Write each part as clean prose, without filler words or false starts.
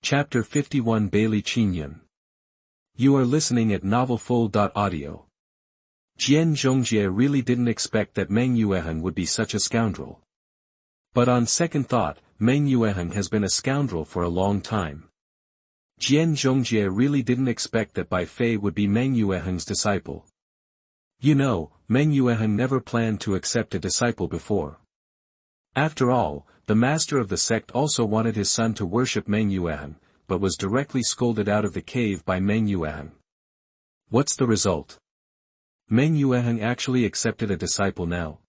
Chapter 51 Baili Qingyun. You are listening at novelfull.audio. Jian Zhongjie really didn't expect that Meng Yueheng would be such a scoundrel. But on second thought, Meng Yueheng has been a scoundrel for a long time. Jian Zhongjie really didn't expect that Bai Fei would be Meng Yueheng's disciple. You know, Meng Yueheng never planned to accept a disciple before. After all, the master of the sect also wanted his son to worship Meng Yueheng, but was directly scolded out of the cave by Meng Yueheng. What's the result? Meng Yueheng actually accepted a disciple now.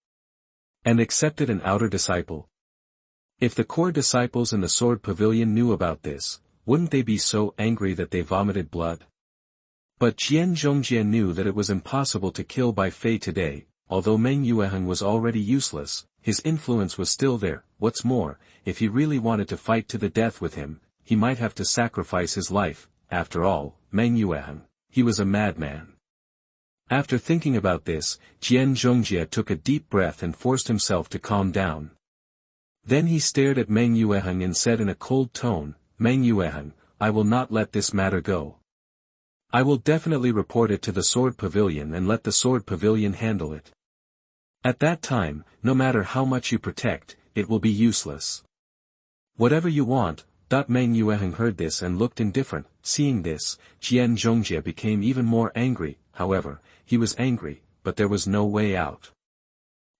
And accepted an outer disciple. If the core disciples in the sword pavilion knew about this, wouldn't they be so angry that they vomited blood? But Jian Zhongjie knew that it was impossible to kill Bai Fei today. Although Meng Yueheng was already useless, his influence was still there. What's more, if he really wanted to fight to the death with him, he might have to sacrifice his life. After all, Meng Yueheng, he was a madman. After thinking about this, Jian Zhongjie took a deep breath and forced himself to calm down. Then he stared at Meng Yueheng and said in a cold tone, "Meng Yueheng, I will not let this matter go. I will definitely report it to the sword pavilion and let the sword pavilion handle it. At that time, no matter how much you protect, it will be useless. Whatever you want." Meng Yueheng heard this and looked indifferent. Seeing this, Jian Zhongjie became even more angry. However, he was angry, but there was no way out.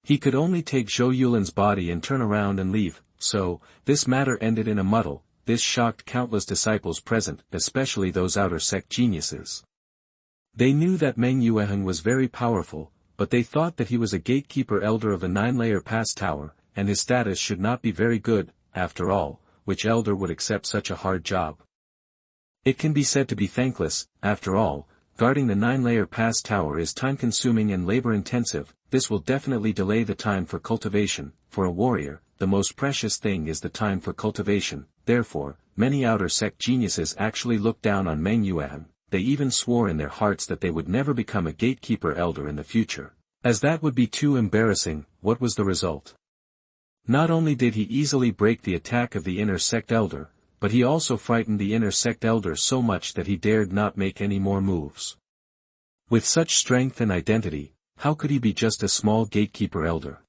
He could only take Zhou Yulin's body and turn around and leave, so, this matter ended in a muddle. This shocked countless disciples present, especially those outer sect geniuses. They knew that Meng Yueheng was very powerful, but they thought that he was a gatekeeper elder of the 9-layer pass tower, and his status should not be very good. After all, which elder would accept such a hard job? It can be said to be thankless. After all, guarding the 9-layer pass tower is time-consuming and labor-intensive. This will definitely delay the time for cultivation. For a warrior, the most precious thing is the time for cultivation. Therefore, many outer sect geniuses actually looked down on Meng Yueheng. They even swore in their hearts that they would never become a gatekeeper elder in the future, as that would be too embarrassing. What was the result? Not only did he easily break the attack of the inner sect elder, but he also frightened the inner sect elder so much that he dared not make any more moves. With such strength and identity, how could he be just a small gatekeeper elder?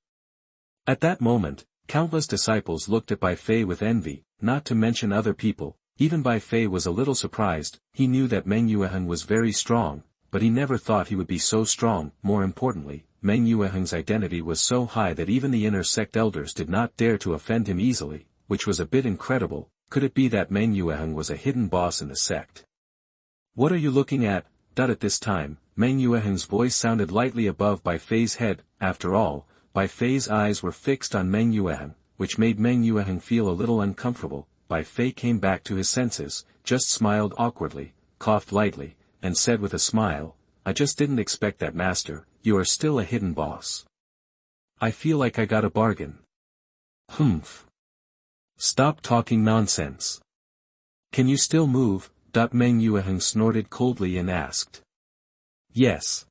At that moment, countless disciples looked at Bai Fei with envy, not to mention other people. Even Bai Fei was a little surprised. He knew that Meng Yueheng was very strong, but he never thought he would be so strong. More importantly, Meng Yueheng's identity was so high that even the inner sect elders did not dare to offend him easily, which was a bit incredible. Could it be that Meng Yueheng was a hidden boss in the sect? What are you looking at? At this time, Meng Yueheng's voice sounded lightly above Bai Fei's head. After all, Bai Fei's eyes were fixed on Meng Yueheng, which made Meng Yueheng feel a little uncomfortable. Bai Fei came back to his senses, just smiled awkwardly, coughed lightly, and said with a smile, "I just didn't expect that, master. You are still a hidden boss. I feel like I got a bargain." "Humph. Stop talking nonsense. Can you still move?" Meng Yueheng snorted coldly and asked. "Yes."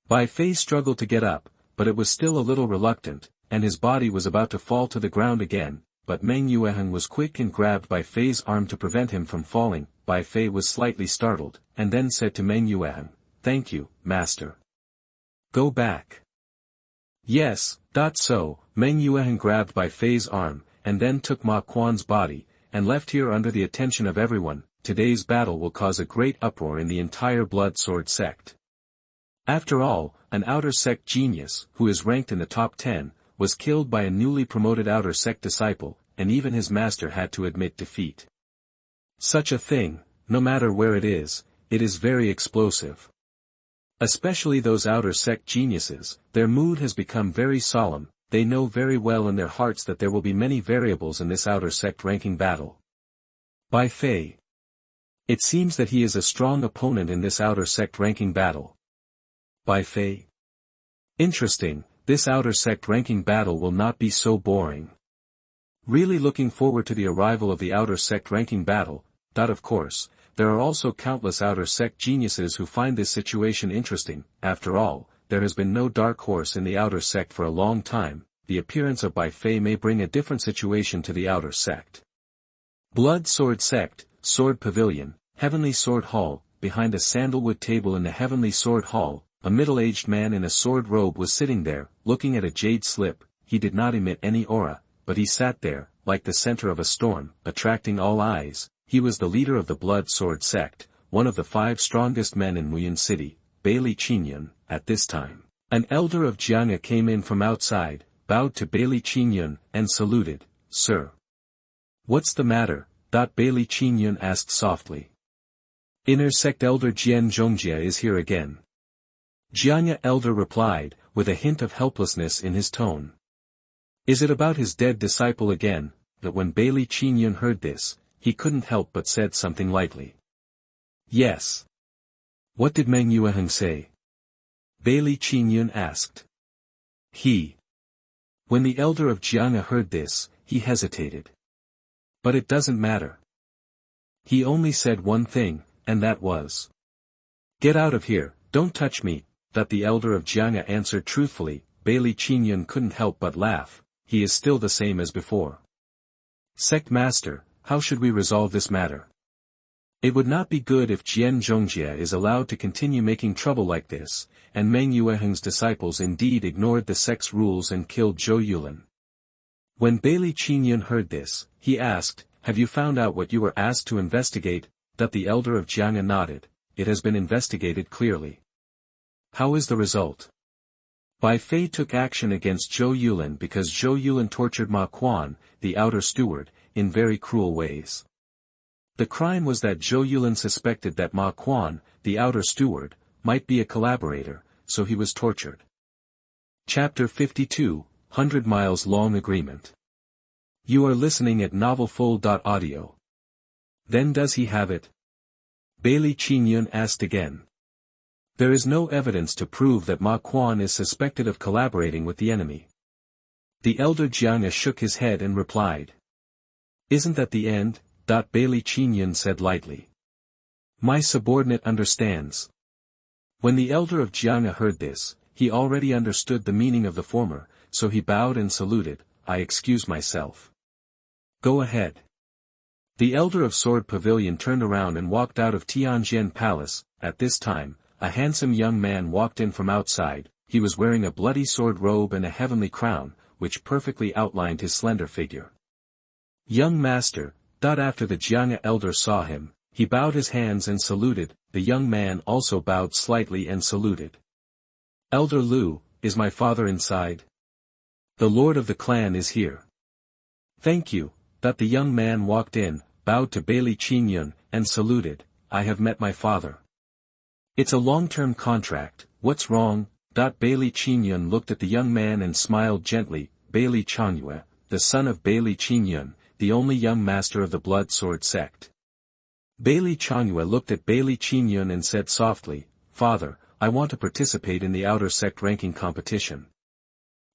Bai Fei struggled to get up, but it was still a little reluctant, and his body was about to fall to the ground again. But Meng Yueheng was quick and grabbed Bai Fei's arm to prevent him from falling. Bai Fei was slightly startled, and then said to Meng Yueheng, "Thank you, master. Go back." "Yes." So, Meng Yueheng grabbed Bai Fei's arm, and then took Ma Quan's body, and left here under the attention of everyone. Today's battle will cause a great uproar in the entire blood sword sect. After all, an outer sect genius, who is ranked in the top 10, was killed by a newly promoted outer sect disciple, and even his master had to admit defeat. Such a thing, no matter where it is very explosive. Especially those outer sect geniuses, their mood has become very solemn. They know very well in their hearts that there will be many variables in this outer sect ranking battle. Bai Fei. It seems that he is a strong opponent in this outer sect ranking battle. Bai Fei. Interesting. This outer sect ranking battle will not be so boring. Really looking forward to the arrival of the outer sect ranking battle. Of course, there are also countless outer sect geniuses who find this situation interesting. After all, there has been no dark horse in the outer sect for a long time. The appearance of Bai Fei may bring a different situation to the outer sect. Blood Sword Sect, Sword Pavilion, Heavenly Sword Hall. Behind a sandalwood table in the Heavenly Sword Hall, a middle-aged man in a sword robe was sitting there, looking at a jade slip. He did not emit any aura, but he sat there, like the center of a storm, attracting all eyes. He was the leader of the Blood Sword Sect, one of the 5 strongest men in Qingyun City, Baili Qingyun. At this time, an elder of Jiang'a came in from outside, bowed to Baili Qingyun, and saluted, "Sir." "What's the matter?" Baili Qingyun asked softly. "Inner sect elder Jian Zhongjie is here again." Jiang'a elder replied, with a hint of helplessness in his tone. "Is it about his dead disciple again?" That when Baili Qingyun heard this, he couldn't help but said something lightly. "Yes." "What did Meng Yueheng say?" Baili Qingyun asked. When the elder of Jiang'a heard this, he hesitated. "But it doesn't matter. He only said one thing, and that was, 'Get out of here, don't touch me,'" that the elder of Jiang'a answered truthfully. Baili Qingyun couldn't help but laugh. "He is still the same as before." "Sect Master, how should we resolve this matter? It would not be good if Jian Zhongjie is allowed to continue making trouble like this," and Meng Yueheng's disciples indeed ignored the sect's rules and killed Zhou Yulin. When Baili Qingyun heard this, he asked, "Have you found out what you were asked to investigate?" That the elder of Jiang'a nodded. "It has been investigated clearly." "How is the result?" Bai Fei took action against Zhou Yulin because Zhou Yulin tortured Ma Quan, the outer steward, in very cruel ways. The crime was that Zhou Yulin suspected that Ma Quan, the outer steward, might be a collaborator, so he was tortured. Chapter 52, 100 Miles Long Agreement. You are listening at novelfull.audio. Then does he have it? Baili Qingyun asked again. There is no evidence to prove that Ma Quan is suspected of collaborating with the enemy. The elder Jiang'a shook his head and replied. Isn't that the end? Baili Qingyun said lightly. My subordinate understands. When the elder of Jiang'a heard this, he already understood the meaning of the former, so he bowed and saluted. I excuse myself. Go ahead. The elder of Sword Pavilion turned around and walked out of Tianjin Palace. At this time, a handsome young man walked in from outside. He was wearing a bloody sword robe and a heavenly crown, which perfectly outlined his slender figure. Young master, after the Jiang'a elder saw him, he bowed his hands and saluted. The young man also bowed slightly and saluted. Elder Lu, is my father inside? The lord of the clan is here. Thank you. The young man walked in, bowed to Baili Qingyun, and saluted. I have met my father. It's a long-term contract. What's wrong? Baili Qingyun looked at the young man and smiled gently. Baili Changyue, the son of Baili Qingyun, the only young master of the Blood Sword sect. Baili Changyue looked at Baili Qingyun and said softly, Father, I want to participate in the outer sect ranking competition.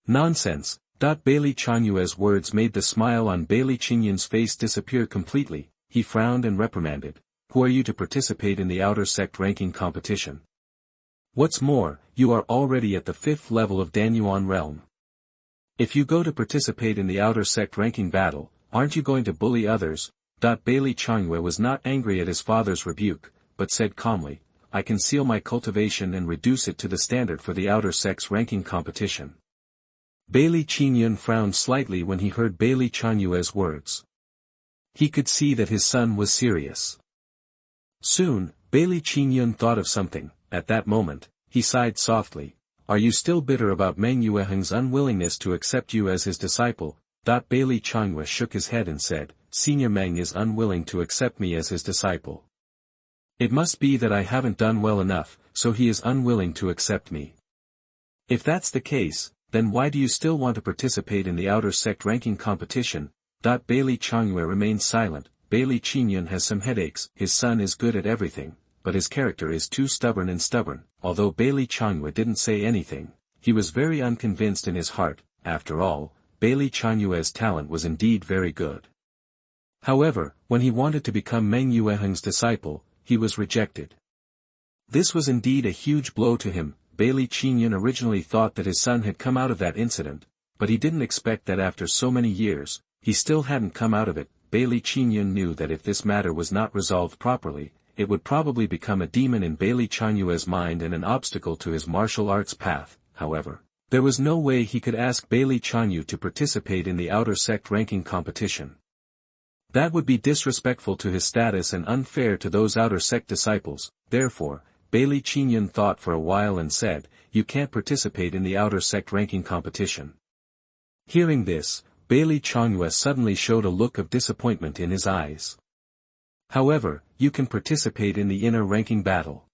Nonsense. Baili Changyue's words made the smile on Baili Qingyun's face disappear completely. He frowned and reprimanded. Who are you to participate in the outer sect ranking competition? What's more, you are already at the 5th level of Danyuan realm. If you go to participate in the outer sect ranking battle, aren't you going to bully others? Baili Changyue was not angry at his father's rebuke, but said calmly, I conceal my cultivation and reduce it to the standard for the outer sect's ranking competition. Baili Qingyun frowned slightly when he heard Baili Changyue's words. He could see that his son was serious. Soon, Baili Qingyun thought of something. At that moment, he sighed softly. Are you still bitter about Meng Yueheng's unwillingness to accept you as his disciple? Baili Changyue shook his head and said, Senior Meng is unwilling to accept me as his disciple. It must be that I haven't done well enough, so he is unwilling to accept me. If that's the case, then why do you still want to participate in the outer sect ranking competition? Baili Changyue remained silent. Baili Qingyun has some headaches. His son is good at everything, but his character is too stubborn. Although Baili Changyue didn't say anything, he was very unconvinced in his heart. After all, Baili Changyue's talent was indeed very good. However, when he wanted to become Meng Yueheng's disciple, he was rejected. This was indeed a huge blow to him. Baili Qingyun originally thought that his son had come out of that incident, but he didn't expect that after so many years, he still hadn't come out of it. Baili Qingyun knew that if this matter was not resolved properly, it would probably become a demon in Baili Changyue's mind and an obstacle to his martial arts path. However, there was no way he could ask Baili Changyue to participate in the outer sect ranking competition. That would be disrespectful to his status and unfair to those outer sect disciples. Therefore, Baili Qingyun thought for a while and said, "You can't participate in the outer sect ranking competition." Hearing this, Baili Changyue suddenly showed a look of disappointment in his eyes. "However, you can participate in the inner ranking battle."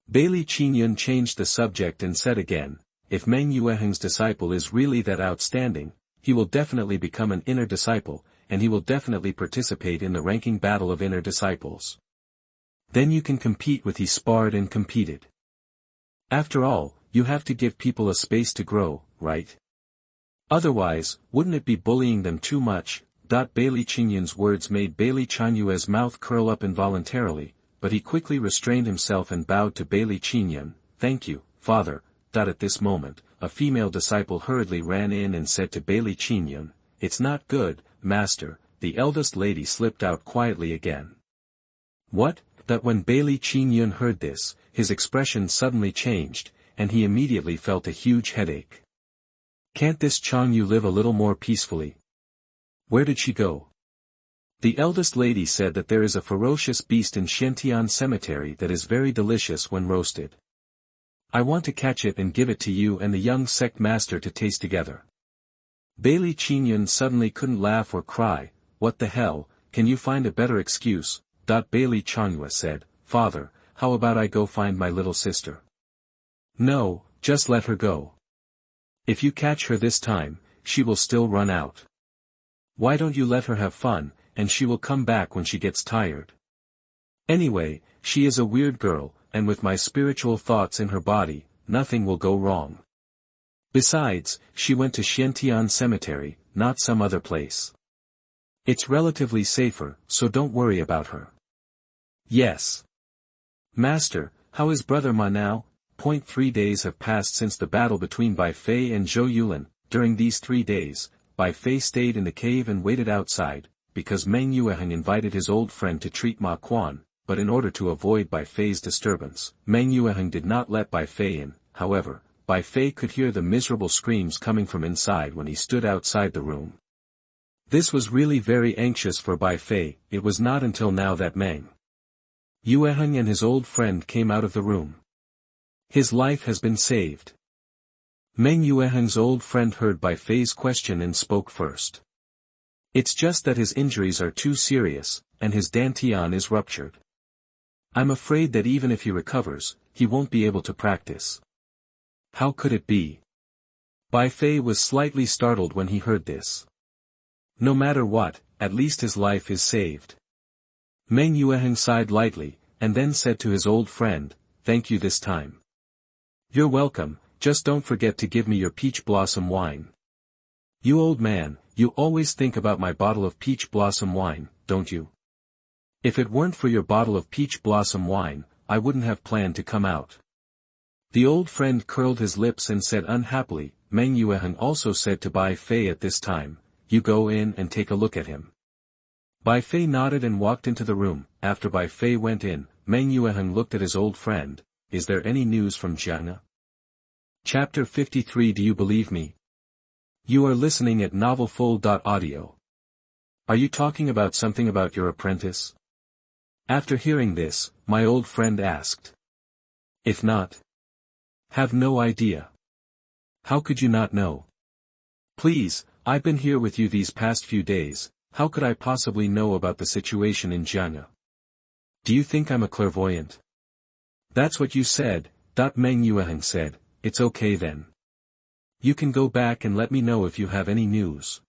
Baili Qingyun changed the subject and said again, "If Meng Yueheng's disciple is really that outstanding, he will definitely become an inner disciple, and he will definitely participate in the ranking battle of inner disciples. Then you can compete with he sparred and competed. After all, you have to give people a space to grow, right? Otherwise, wouldn't it be bullying them too much?" Baili Qingyun's words made Baili Changyue's mouth curl up involuntarily, but he quickly restrained himself and bowed to Baili Qingyun. "Thank you, father." At this moment, a female disciple hurriedly ran in and said to Baili Qingyun, "It's not good, master." The eldest lady slipped out quietly again. "What?" When Baili Qingyun heard this, his expression suddenly changed, and he immediately felt a huge headache. "Can't this Changyu live a little more peacefully? Where did she go?" The eldest lady said that there is a ferocious beast in Xiantian cemetery that is very delicious when roasted. "I want to catch it and give it to you and the young sect master to taste together." Baili Qingyun suddenly couldn't laugh or cry. "What the hell, can you find a better excuse?" Baili Changyue said, "Father, how about I go find my little sister?" "No, just let her go. If you catch her this time, she will still run out. Why don't you let her have fun, and she will come back when she gets tired. Anyway, she is a weird girl, and with my spiritual thoughts in her body, nothing will go wrong. Besides, she went to Xiantian cemetery, not some other place. It's relatively safer, so don't worry about her." "Yes. Master, how is brother Ma now?" 3 days have passed since the battle between Bai Fei and Zhou Yulin. During these 3 days, Bai Fei stayed in the cave and waited outside, because Meng Yueheng invited his old friend to treat Ma Quan, but in order to avoid Bai Fei's disturbance, Meng Yueheng did not let Bai Fei in. However, Bai Fei could hear the miserable screams coming from inside when he stood outside the room. This was really very anxious for Bai Fei. It was not until now that Meng Yueheng and his old friend came out of the room. "His life has been saved." Meng Yueheng's old friend heard Bai Fei's question and spoke first. "It's just that his injuries are too serious, and his dantian is ruptured. I'm afraid that even if he recovers, he won't be able to practice." "How could it be?" Bai Fei was slightly startled when he heard this. "No matter what, at least his life is saved." Meng Yueheng sighed lightly, and then said to his old friend, "Thank you this time." "You're welcome, just don't forget to give me your peach blossom wine." "You old man, you always think about my bottle of peach blossom wine, don't you? If it weren't for your bottle of peach blossom wine, I wouldn't have planned to come out." The old friend curled his lips and said unhappily. Meng Yueheng also said to Bai Fei at this time, "You go in and take a look at him." Bai Fei nodded and walked into the room. After Bai Fei went in, Meng Yueheng looked at his old friend. "Is there any news from Jiang?" Chapter 53. Do you believe me? You are listening at novelfull.audio. Are you talking about something about your apprentice? After hearing this, my old friend asked. If not, have no idea. How could you not know? Please, I've been here with you these past few days, how could I possibly know about the situation in Jiang? Do you think I'm a clairvoyant? That's what you said, Meng Yueheng said. It's okay then. You can go back and let me know if you have any news.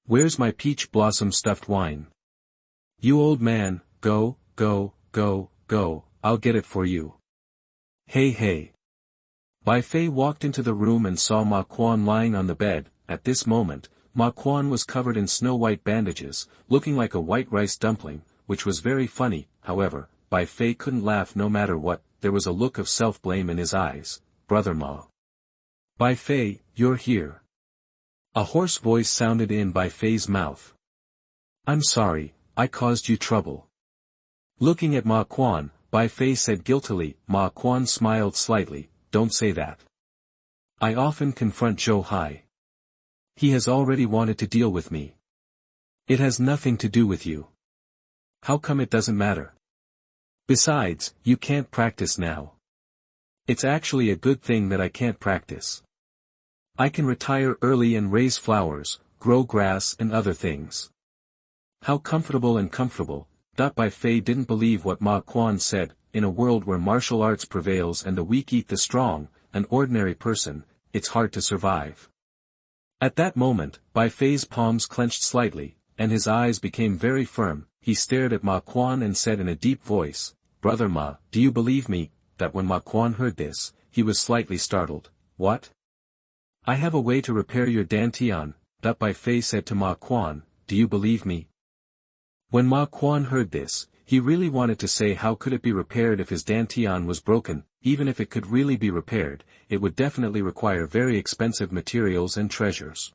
Where's my peach blossom stuffed wine? You old man, go, I'll get it for you. Hey. Bai Fei walked into the room and saw Ma Quan lying on the bed. At this moment, Ma Quan was covered in snow-white bandages, looking like a white rice dumpling, which was very funny. However, Bai Fei couldn't laugh no matter what. There was a look of self-blame in his eyes. Brother Ma. Bai Fei, you're here. A hoarse voice sounded in Bai Fei's mouth. I'm sorry, I caused you trouble. Looking at Ma Quan, Bai Fei said guiltily. Ma Quan smiled slightly. Don't say that. I often confront Zhou Hai. He has already wanted to deal with me. It has nothing to do with you. How come it doesn't matter? Besides, you can't practice now. It's actually a good thing that I can't practice. I can retire early and raise flowers, grow grass and other things. How comfortable and comfortable. Bai Fei didn't believe what Ma Quan said. In a world where martial arts prevails and the weak eat the strong, an ordinary person, it's hard to survive. At that moment, Bai Fei's palms clenched slightly, and his eyes became very firm. He stared at Ma Quan and said in a deep voice, Brother Ma, do you believe me? That when Ma Quan heard this, he was slightly startled. What? I have a way to repair your dantian, Bai Fei said to Ma Quan, do you believe me? When Ma Quan heard this, he really wanted to say how could it be repaired if his dantian was broken. Even if it could really be repaired, it would definitely require very expensive materials and treasures.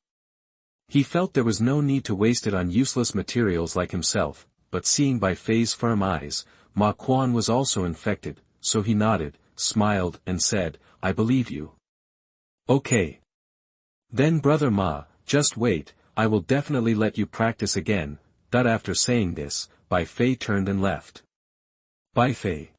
He felt there was no need to waste it on useless materials like himself, but seeing Bai Fei's firm eyes, Ma Quan was also infected, so he nodded, smiled and said, I believe you. Okay. Then Brother Ma, just wait, I will definitely let you practice again. After saying this, Bai Fei turned and left. Bai Fei.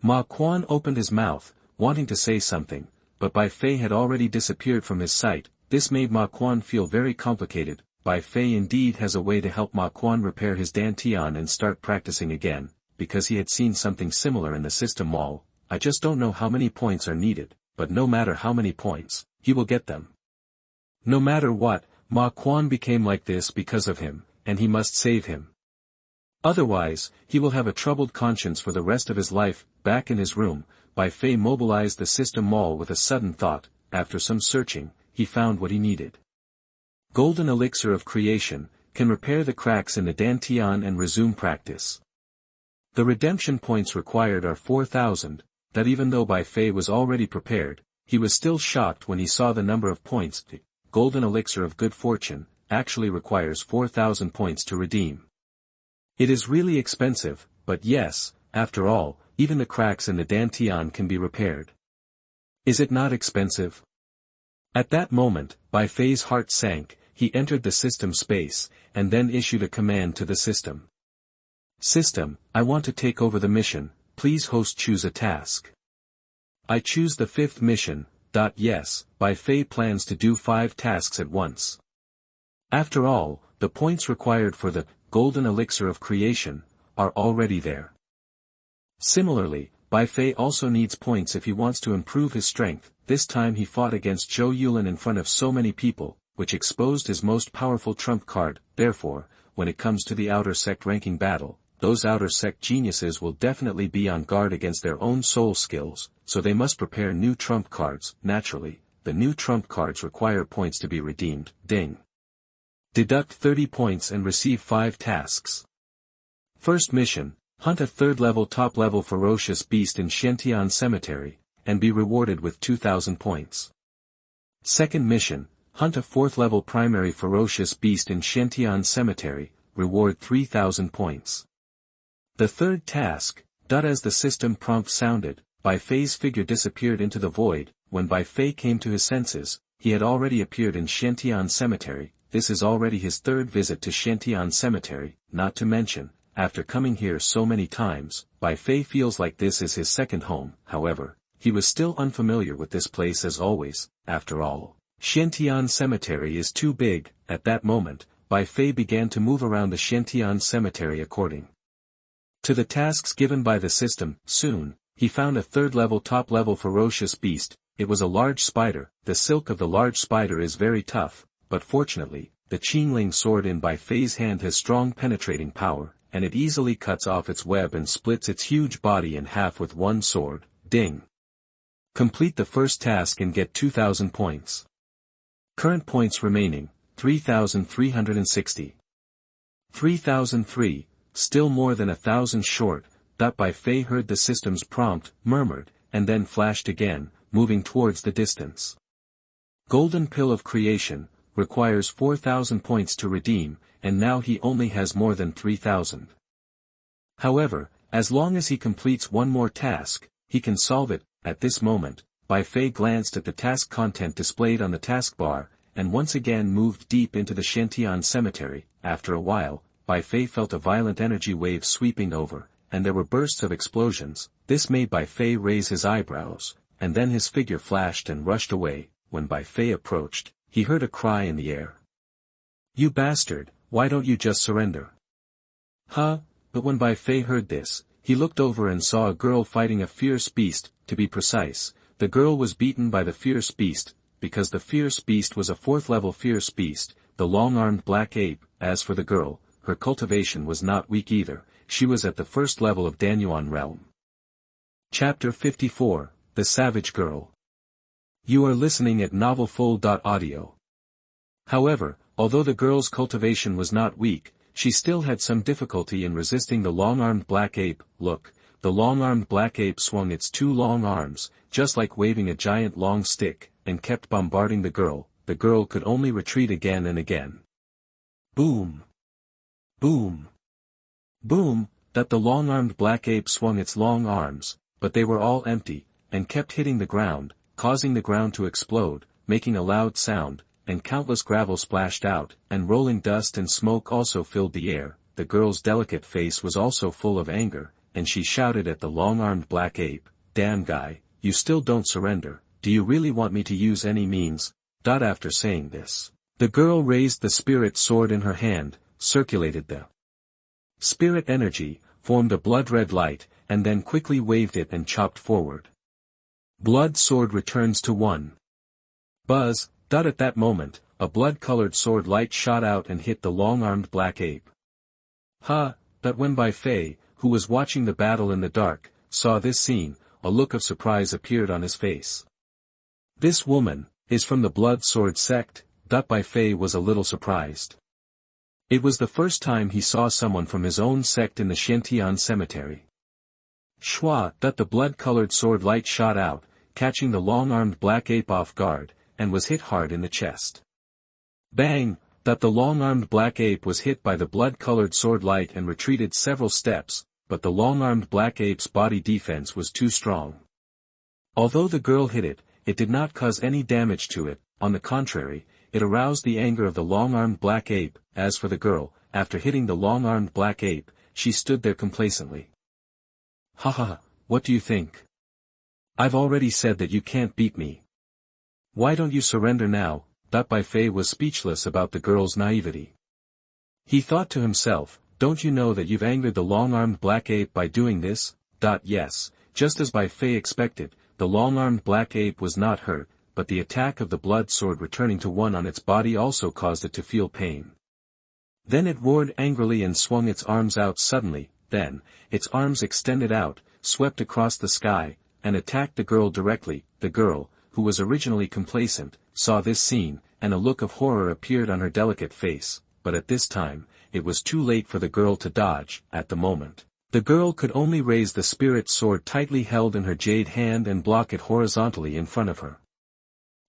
Ma Quan opened his mouth, wanting to say something, but Bai Fei had already disappeared from his sight. This made Ma Quan feel very complicated. Bai Fei indeed has a way to help Ma Quan repair his dantian and start practicing again, because he had seen something similar in the system mall. I just don't know how many points are needed, but no matter how many points, he will get them. No matter what, Ma Quan became like this because of him, and he must save him. Otherwise, he will have a troubled conscience for the rest of his life. Back in his room, Bai Fei mobilized the system mall with a sudden thought. After some searching, he found what he needed. Golden elixir of creation, can repair the cracks in the dantian and resume practice. The redemption points required are 4,000, that even though Bai Fei was already prepared, he was still shocked when he saw the number of points. The golden elixir of good fortune actually requires 4,000 points to redeem. It is really expensive, but yes, after all, even the cracks in the dantian can be repaired. Is it not expensive? At that moment, Bai Fei's heart sank. He entered the system space, and then issued a command to the system. System, I want to take over the mission, please host choose a task. I choose the 5th mission. Yes, Bai Fei plans to do 5 tasks at once. After all, the points required for the golden elixir of creation are already there. Similarly, Bai Fei also needs points if he wants to improve his strength. This time he fought against Zhou Yulin in front of so many people, which exposed his most powerful trump card. Therefore, when it comes to the outer sect ranking battle, those outer sect geniuses will definitely be on guard against their own soul skills, so they must prepare new trump cards. Naturally, the new trump cards require points to be redeemed. Ding. Deduct 30 points and receive 5 tasks. First mission, hunt a 3rd-level top-level ferocious beast in Xiantian Cemetery, and be rewarded with 2,000 points. Second mission, hunt a 4th-level primary ferocious beast in Xiantian Cemetery, reward 3,000 points. The third task, as the system prompt sounded, Bai Fei's figure disappeared into the void. When Bai Fei came to his senses, he had already appeared in Xiantian Cemetery. This is already his 3rd visit to Xiantian Cemetery, not to mention, after coming here so many times, Bai Fei feels like this is his second home. However, he was still unfamiliar with this place as always. After all, Xiantian Cemetery is too big. At that moment, Bai Fei began to move around the Xiantian Cemetery according to the tasks given by the system. Soon, he found a 3rd-level top-level ferocious beast. It was a large spider. The silk of the large spider is very tough, but fortunately, the Qingling sword in Bai Fei's hand has strong penetrating power, and it easily cuts off its web and splits its huge body in half with one sword. Ding. Complete the first task and get 2,000 points. Current points remaining, 3,360. 3,003, still more than 1,000 short. Bai Fei heard the system's prompt, murmured, and then flashed again, moving towards the distance. Golden Pill of Creation, requires 4,000 points to redeem, and now he only has more than 3,000. However, as long as he completes one more task, he can solve it. At this moment, Bai Fei glanced at the task content displayed on the taskbar, and once again moved deep into the Qiantian cemetery. After a while, Bai Fei felt a violent energy wave sweeping over, and there were bursts of explosions. This made Bai Fei raise his eyebrows, and then his figure flashed and rushed away. When Bai Fei approached, he heard a cry in the air. "You bastard, why don't you just surrender?" Huh? But when Bai Fei heard this, he looked over and saw a girl fighting a fierce beast. To be precise, the girl was beaten by the fierce beast, because the fierce beast was a 4th level fierce beast, the long-armed black ape. As for the girl, her cultivation was not weak either, she was at the 1st level of Danyuan realm. Chapter 54, The Savage Girl. You are listening at novelfull.audio. However, although the girl's cultivation was not weak, she still had some difficulty in resisting the long-armed black ape. Look, the long-armed black ape swung its 2 long arms, just like waving a giant long stick, and kept bombarding the girl. The girl could only retreat again and again. Boom! Boom! Boom! That the long-armed black ape swung its long arms, but they were all empty, and kept hitting the ground, causing the ground to explode, making a loud sound, and countless gravel splashed out, and rolling dust and smoke also filled the air. The girl's delicate face was also full of anger, and she shouted at the long-armed black ape, "Damn guy, you still don't surrender, do you really want me to use any means?" After saying this, the girl raised the spirit sword in her hand, circulated the spirit energy, formed a blood-red light, and then quickly waved it and chopped forward. Blood sword returns to 1. Buzz. At that moment, a blood-colored sword light shot out and hit the long-armed black ape. But when Bai Fei, who was watching the battle in the dark, saw this scene, a look of surprise appeared on his face. "This woman is from the blood sword sect." Bai Fei was a little surprised. It was the first time he saw someone from his own sect in the Qiantian cemetery. Shua! The blood-colored sword light shot out, catching the long-armed black ape off guard, and was hit hard in the chest. Bang! The long-armed black ape was hit by the blood-colored sword light and retreated several steps, but the long-armed black ape's body defense was too strong. Although the girl hit it, it did not cause any damage to it. On the contrary, it aroused the anger of the long-armed black ape. As for the girl, after hitting the long-armed black ape, she stood there complacently. "Haha, what do you think? I've already said that you can't beat me. Why don't you surrender now?" Bai Fei was speechless about the girl's naivety. He thought to himself, "Don't you know that you've angered the long-armed black ape by doing this?" Yes, just as Bai Fei expected, the long-armed black ape was not hurt, but the attack of the blood sword returning to 1 on its body also caused it to feel pain. Then it roared angrily and swung its arms out suddenly. Then, its arms extended out, swept across the sky, and attacked the girl directly. The girl, who was originally complacent, saw this scene, and a look of horror appeared on her delicate face, but at this time, it was too late for the girl to dodge. At the moment, the girl could only raise the spirit sword tightly held in her jade hand and block it horizontally in front of her.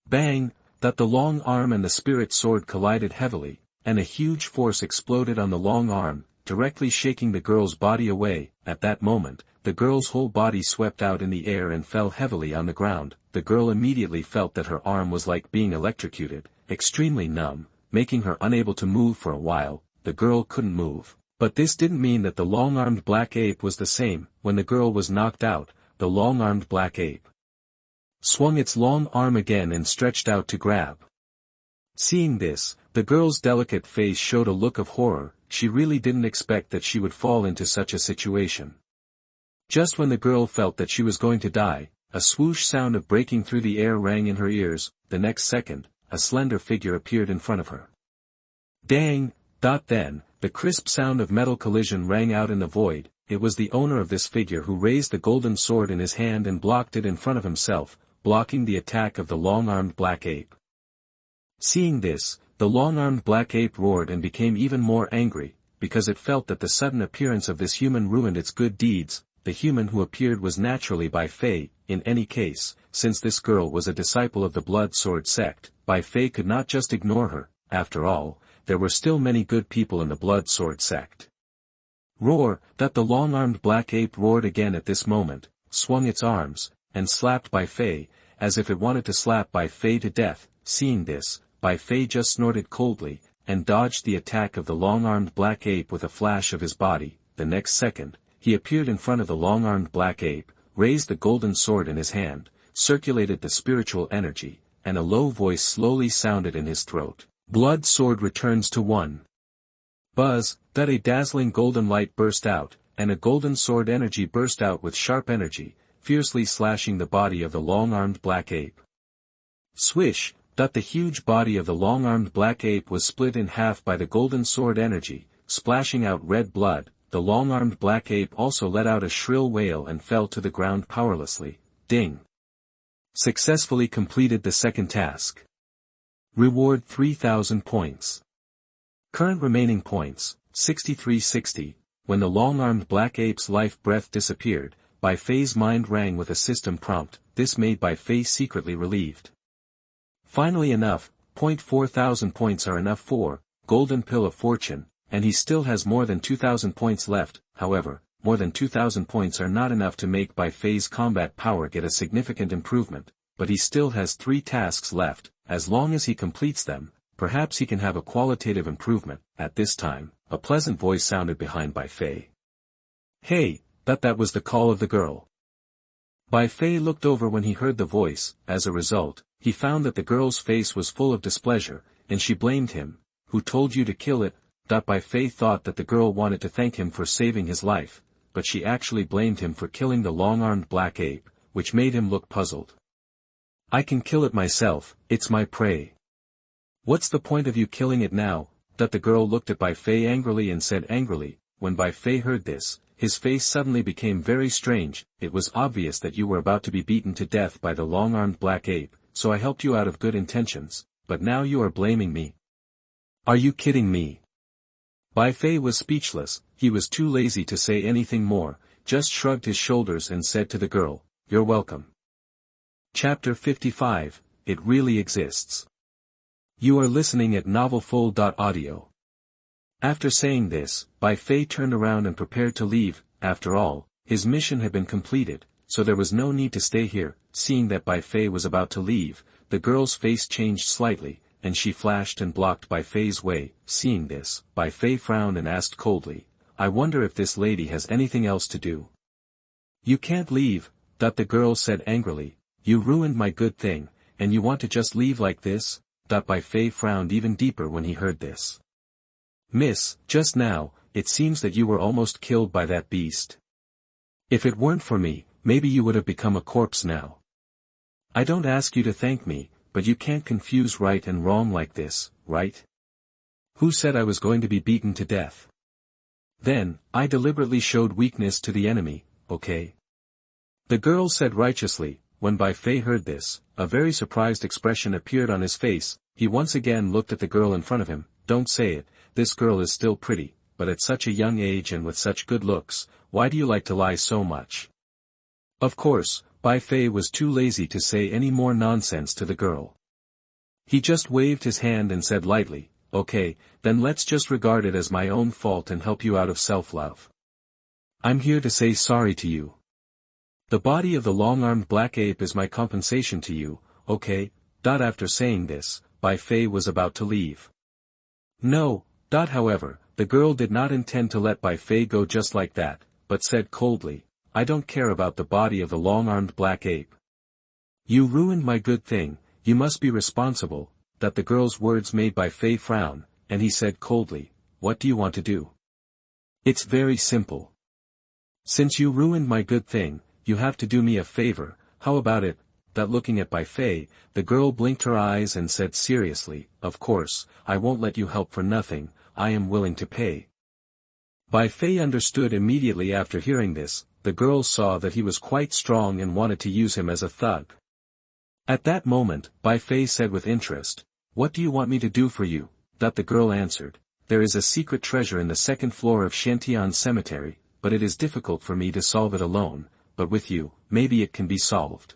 Bang! The long arm and the spirit sword collided heavily, and a huge force exploded on the long arm, directly shaking the girl's body away. At that moment, the girl's whole body swept out in the air and fell heavily on the ground. The girl immediately felt that her arm was like being electrocuted, extremely numb, making her unable to move for a while. The girl couldn't move. But this didn't mean that the long-armed black ape was the same. When the girl was knocked out, the long-armed black ape swung its long arm again and stretched out to grab. Seeing this, the girl's delicate face showed a look of horror. She really didn't expect that she would fall into such a situation. Just when the girl felt that she was going to die, a swoosh sound of breaking through the air rang in her ears. The next second, a slender figure appeared in front of her. Dang! Then, the crisp sound of metal collision rang out in the void. It was the owner of this figure who raised the golden sword in his hand and blocked it in front of himself, blocking the attack of the long-armed black ape. Seeing this, the long-armed black ape roared and became even more angry, because it felt that the sudden appearance of this human ruined its good deeds. The human who appeared was naturally Bai Fei. In any case, since this girl was a disciple of the blood sword sect, Bai Fei could not just ignore her. After all, there were still many good people in the blood sword sect. Roar, that the long-armed black ape roared again at this moment, swung its arms, and slapped Bai Fei, as if it wanted to slap Bai Fei to death. Seeing this, Bai Fei just snorted coldly, and dodged the attack of the long-armed black ape with a flash of his body. The next second, he appeared in front of the long-armed black ape, raised the golden sword in his hand, circulated the spiritual energy, and a low voice slowly sounded in his throat. Blood sword returns to 1. Buzz, that a dazzling golden light burst out, and a golden sword energy burst out with sharp energy, fiercely slashing the body of the long-armed black ape. Swish, that the huge body of the long-armed black ape was split in half by the golden sword energy, splashing out red blood. The long-armed black ape also let out a shrill wail and fell to the ground powerlessly. Ding. Successfully completed the second task. Reward 3,000 points. Current remaining points, 6360. When the long-armed black ape's life breath disappeared, Bai Fei's mind rang with a system prompt. This made Bai Fei secretly relieved. Finally enough, 4,000 points are enough for Golden Pill of Fortune, and he still has more than 2,000 points left. However, more than 2,000 points are not enough to make Bai Fei's combat power get a significant improvement, but he still has 3 tasks left. As long as he completes them, perhaps he can have a qualitative improvement. At this time, a pleasant voice sounded behind Bai Fei. Hey, that was the call of the girl. Bai Fei looked over when he heard the voice. As a result, he found that the girl's face was full of displeasure, and she blamed him. Who told you to kill it? Bai Fei thought that the girl wanted to thank him for saving his life, but she actually blamed him for killing the long-armed black ape, which made him look puzzled. I can kill it myself, it's my prey. What's the point of you killing it now? The girl looked at Bai Fei angrily and said angrily. When Bai Fei heard this, his face suddenly became very strange. It was obvious that you were about to be beaten to death by the long-armed black ape, so I helped you out of good intentions, but now you are blaming me. Are you kidding me? Bai Fei was speechless. He was too lazy to say anything more, just shrugged his shoulders and said to the girl, "You're welcome." Chapter 55, It Really Exists. You are listening at novelfull.audio. After saying this, Bai Fei turned around and prepared to leave. After all, his mission had been completed, so there was no need to stay here. Seeing that Bai Fei was about to leave, the girl's face changed slightly, and she flashed and blocked Bai Fei's way. Seeing this, Bai Fei frowned and asked coldly, "I wonder if this lady has anything else to do." "You can't leave," the girl said angrily. "You ruined my good thing, and you want to just leave like this?" Bai Fei frowned even deeper when he heard this. "Miss, just now, it seems that you were almost killed by that beast. If it weren't for me, maybe you would have become a corpse now. I don't ask you to thank me, but you can't confuse right and wrong like this, right? Who said I was going to be beaten to death? Then, I deliberately showed weakness to the enemy, okay?" The girl said righteously. When Bai Fei heard this, a very surprised expression appeared on his face. He once again looked at the girl in front of him. "Don't say it, this girl is still pretty, but at such a young age and with such good looks, why do you like to lie so much?" Of course, Bai Fei was too lazy to say any more nonsense to the girl. He just waved his hand and said lightly, "Okay, then let's just regard it as my own fault and help you out of self-love. I'm here to say sorry to you. The body of the long-armed black ape is my compensation to you, okay?" After saying this, Bai Fei was about to leave. No, however, the girl did not intend to let Bai Fei go just like that, but said coldly, "I don't care about the body of the long-armed black ape. You ruined my good thing, you must be responsible." The girl's words made Bai Fei frown, and he said coldly, "What do you want to do?" "It's very simple. Since you ruined my good thing, you have to do me a favor. How about it?" Looking at Bai Fei, the girl blinked her eyes and said seriously, "Of course, I won't let you help for nothing, I am willing to pay." Bai Fei understood immediately after hearing this. The girl saw that he was quite strong and wanted to use him as a thug. At that moment, Bai Fei said with interest, "What do you want me to do for you?" The girl answered, "There is a secret treasure in the second floor of Shantian Cemetery, but it is difficult for me to solve it alone, but with you, maybe it can be solved."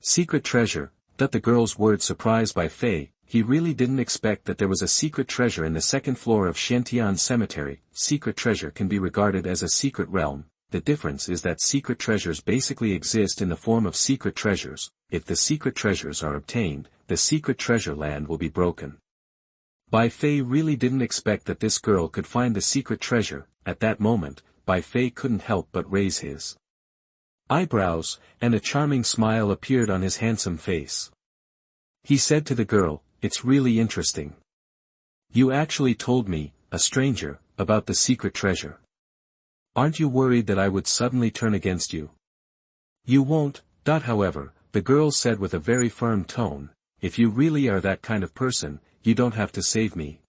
"Secret treasure?" That the girl's words surprised Bai Fei. He really didn't expect that there was a secret treasure in the second floor of Qiantian Cemetery. Secret treasure can be regarded as a secret realm. The difference is that secret treasures basically exist in the form of secret treasures. If the secret treasures are obtained, the secret treasure land will be broken. Bai Fei really didn't expect that this girl could find the secret treasure. At that moment, Bai Fei couldn't help but raise his eyebrows, and a charming smile appeared on his handsome face. He said to the girl, "It's really interesting. You actually told me, a stranger, about the secret treasure. Aren't you worried that I would suddenly turn against you?" "You won't, however," the girl said with a very firm tone, "if you really are that kind of person, you don't have to save me.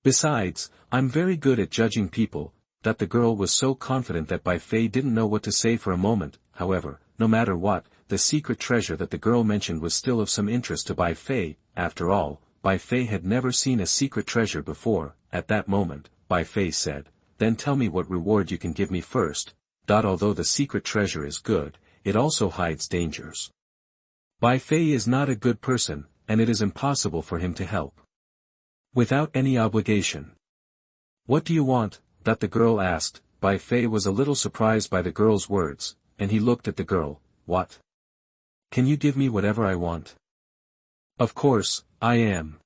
Besides, I'm very good at judging people." That the girl was so confident that Bai Fei didn't know what to say for a moment. However, no matter what, the secret treasure that the girl mentioned was still of some interest to Bai Fei. After all, Bai Fei had never seen a secret treasure before. At that moment, Bai Fei said, "Then tell me what reward you can give me first." Although the secret treasure is good, it also hides dangers. Bai Fei is not a good person, and it is impossible for him to help without any obligation. "What do you want?" that the girl asked. Bai Fei was a little surprised by the girl's words, and he looked at the girl. "What? Can you give me whatever I want?" "Of course, I am."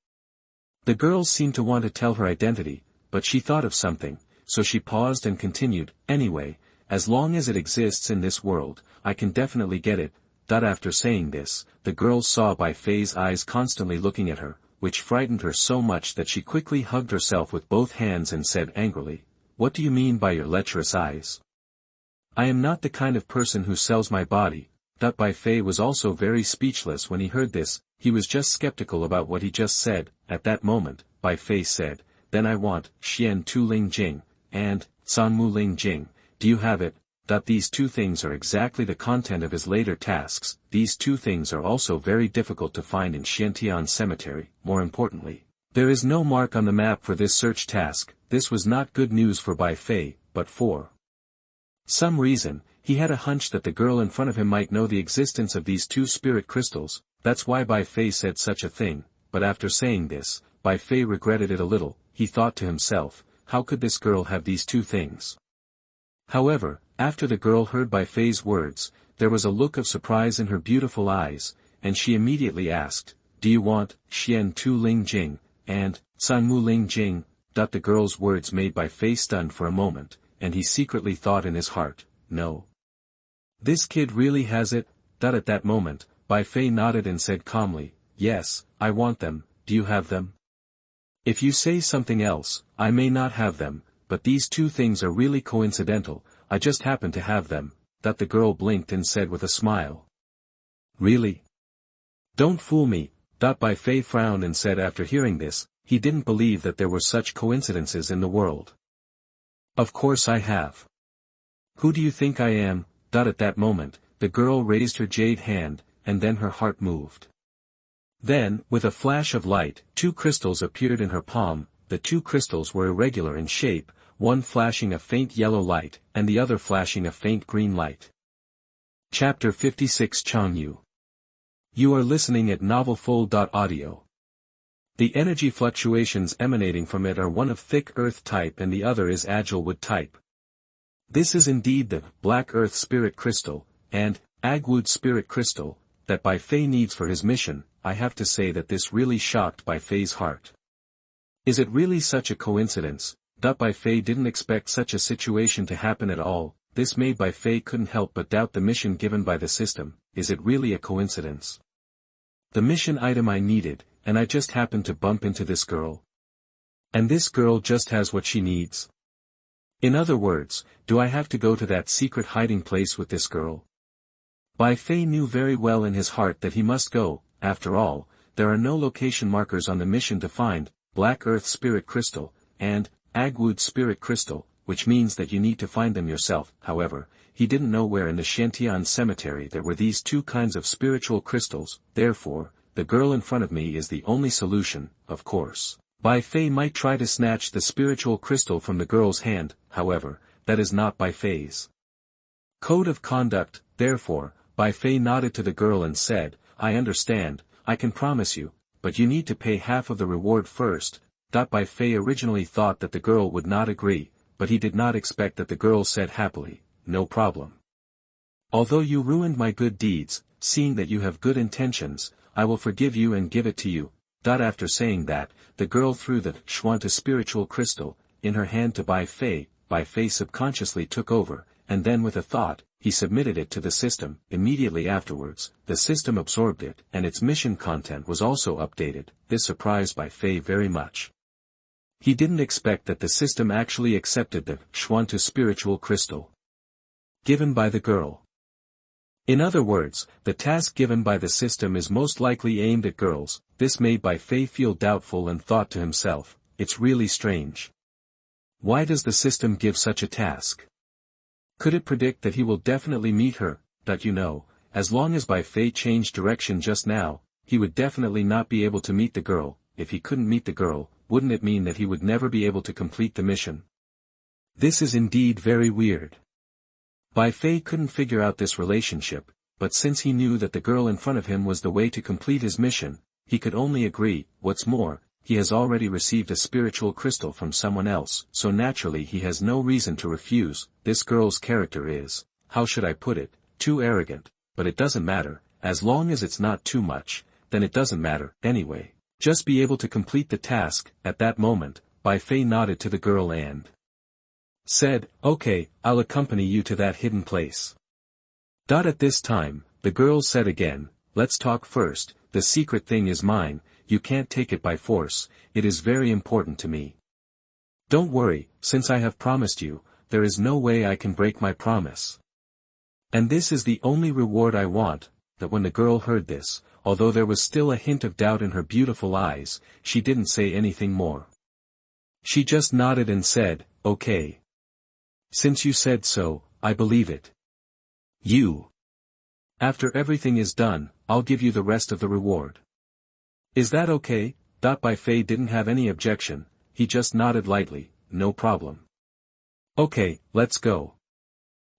The girl seemed to want to tell her identity, but she thought of something, so she paused and continued, "Anyway, as long as it exists in this world, I can definitely get it." After saying this, the girl saw Bai Fei's eyes constantly looking at her, which frightened her so much that she quickly hugged herself with both hands and said angrily, "What do you mean by your lecherous eyes? I am not the kind of person who sells my body." Bai Fei was also very speechless when he heard this. He was just skeptical about what he just said. At that moment, Bai Fei said, "Then I want Xian Tu Ling Jing, and San Mu Ling Jing. Do you have it?" These two things are exactly the content of his later tasks. These two things are also very difficult to find in Qiantian Cemetery. More importantly, there is no mark on the map for this search task. This was not good news for Bai Fei, but for some reason, he had a hunch that the girl in front of him might know the existence of these two spirit crystals. That's why Bai Fei said such a thing. But after saying this, Bai Fei regretted it a little. He thought to himself, how could this girl have these two things? However, after the girl heard Bai Fei's words, there was a look of surprise in her beautiful eyes, and she immediately asked, "Do you want Xian Tu Ling Jing, and San Mu Ling Jing?" The girl's words made Bai Fei stunned for a moment, and he secretly thought in his heart, "No. This kid really has it." At that moment, Bai Fei nodded and said calmly, "Yes, I want them. Do you have them? If you say something else, I may not have them, but these two things are really coincidental. I just happen to have them." The girl blinked and said with a smile, "Really? Don't fool me." Bai Fei frowned and said after hearing this, he didn't believe that there were such coincidences in the world. "Of course I have. Who do you think I am?" At that moment, the girl raised her jade hand, and then her heart moved. Then, with a flash of light, two crystals appeared in her palm. The two crystals were irregular in shape, one flashing a faint yellow light, and the other flashing a faint green light. Chapter 56 Changyu. You are listening at novelfull.audio. The energy fluctuations emanating from it are one of thick earth type and the other is agile wood type. This is indeed the black earth spirit crystal, and agwood spirit crystal, that Bai Fei needs for his mission. I have to say that this really shocked Bai Fei's heart. Is it really such a coincidence? Bai Fei didn't expect such a situation to happen at all. This made Bai Fei couldn't help but doubt the mission given by the system. Is it really a coincidence? The mission item I needed, and I just happened to bump into this girl. And this girl just has what she needs. In other words, do I have to go to that secret hiding place with this girl? Bai Fei knew very well in his heart that he must go. After all, there are no location markers on the mission to find Black Earth Spirit Crystal, and Agwood Spirit Crystal, which means that you need to find them yourself. However, he didn't know where in the Qiantian Cemetery there were these two kinds of spiritual crystals. Therefore, the girl in front of me is the only solution. Of course, Bai Fei might try to snatch the spiritual crystal from the girl's hand. However, that is not Bai Fei's code of conduct. Therefore, Bai Fei nodded to the girl and said, I understand, I can promise you, but you need to pay half of the reward first. Bai Fei originally thought that the girl would not agree, but he did not expect that the girl said happily, no problem. Although you ruined my good deeds, seeing that you have good intentions, I will forgive you and give it to you. After saying that, the girl threw the Xuanta spiritual crystal in her hand to Bai Fei. Bai Fei subconsciously took over, and then with a thought, he submitted it to the system. Immediately afterwards, the system absorbed it, and its mission content was also updated. This surprised Bai Fei very much. He didn't expect that the system actually accepted the Xuanta spiritual crystal given by the girl. In other words, the task given by the system is most likely aimed at girls. This made Bai Fei feel doubtful and thought to himself, it's really strange. Why does the system give such a task? Could it predict that he will definitely meet her? As long as Bai Fei changed direction just now, he would definitely not be able to meet the girl. If he couldn't meet the girl, wouldn't it mean that he would never be able to complete the mission? This is indeed very weird. Bai Fei couldn't figure out this relationship, but since he knew that the girl in front of him was the way to complete his mission, he could only agree. What's more, he has already received a spiritual crystal from someone else, so naturally he has no reason to refuse. This girl's character is, how should I put it, too arrogant, but it doesn't matter, as long as it's not too much, then it doesn't matter. Anyway, just be able to complete the task. At that moment, Bai Fei nodded to the girl and said, okay, I'll accompany you to that hidden place. At this time, the girl said again, let's talk first. The secret thing is mine, you can't take it by force, it is very important to me. Don't worry, since I have promised you, there is no way I can break my promise. And this is the only reward I want. That when the girl heard this, although there was still a hint of doubt in her beautiful eyes, she didn't say anything more. She just nodded and said, okay. Since you said so, I believe it. After everything is done, I'll give you the rest of the reward. Is that okay? Bai Fei didn't have any objection, he just nodded lightly, no problem. Okay, let's go.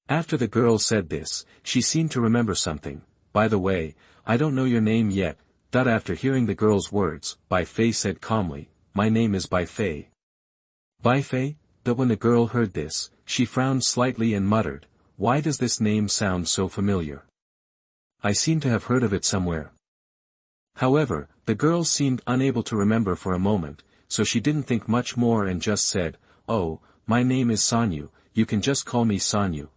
After the girl said this, she seemed to remember something. By the way, I don't know your name yet. After hearing the girl's words, Bai Fei said calmly, my name is Bai Fei. Bai Fei? When the girl heard this, she frowned slightly and muttered, why does this name sound so familiar? I seem to have heard of it somewhere. However, the girl seemed unable to remember for a moment, so she didn't think much more and just said, oh, my name is Sanyu, you can just call me Sanyu.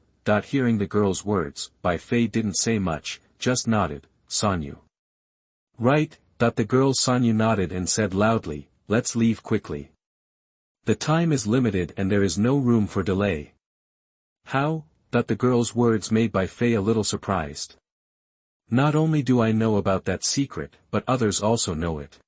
Hearing the girl's words, Bai Fei didn't say much, just nodded, Sanyu. Right, the girl Sanyu nodded and said loudly, let's leave quickly. The time is limited and there is no room for delay. How? The girl's words made Bai Fei a little surprised. Not only do I know about that secret, but others also know it.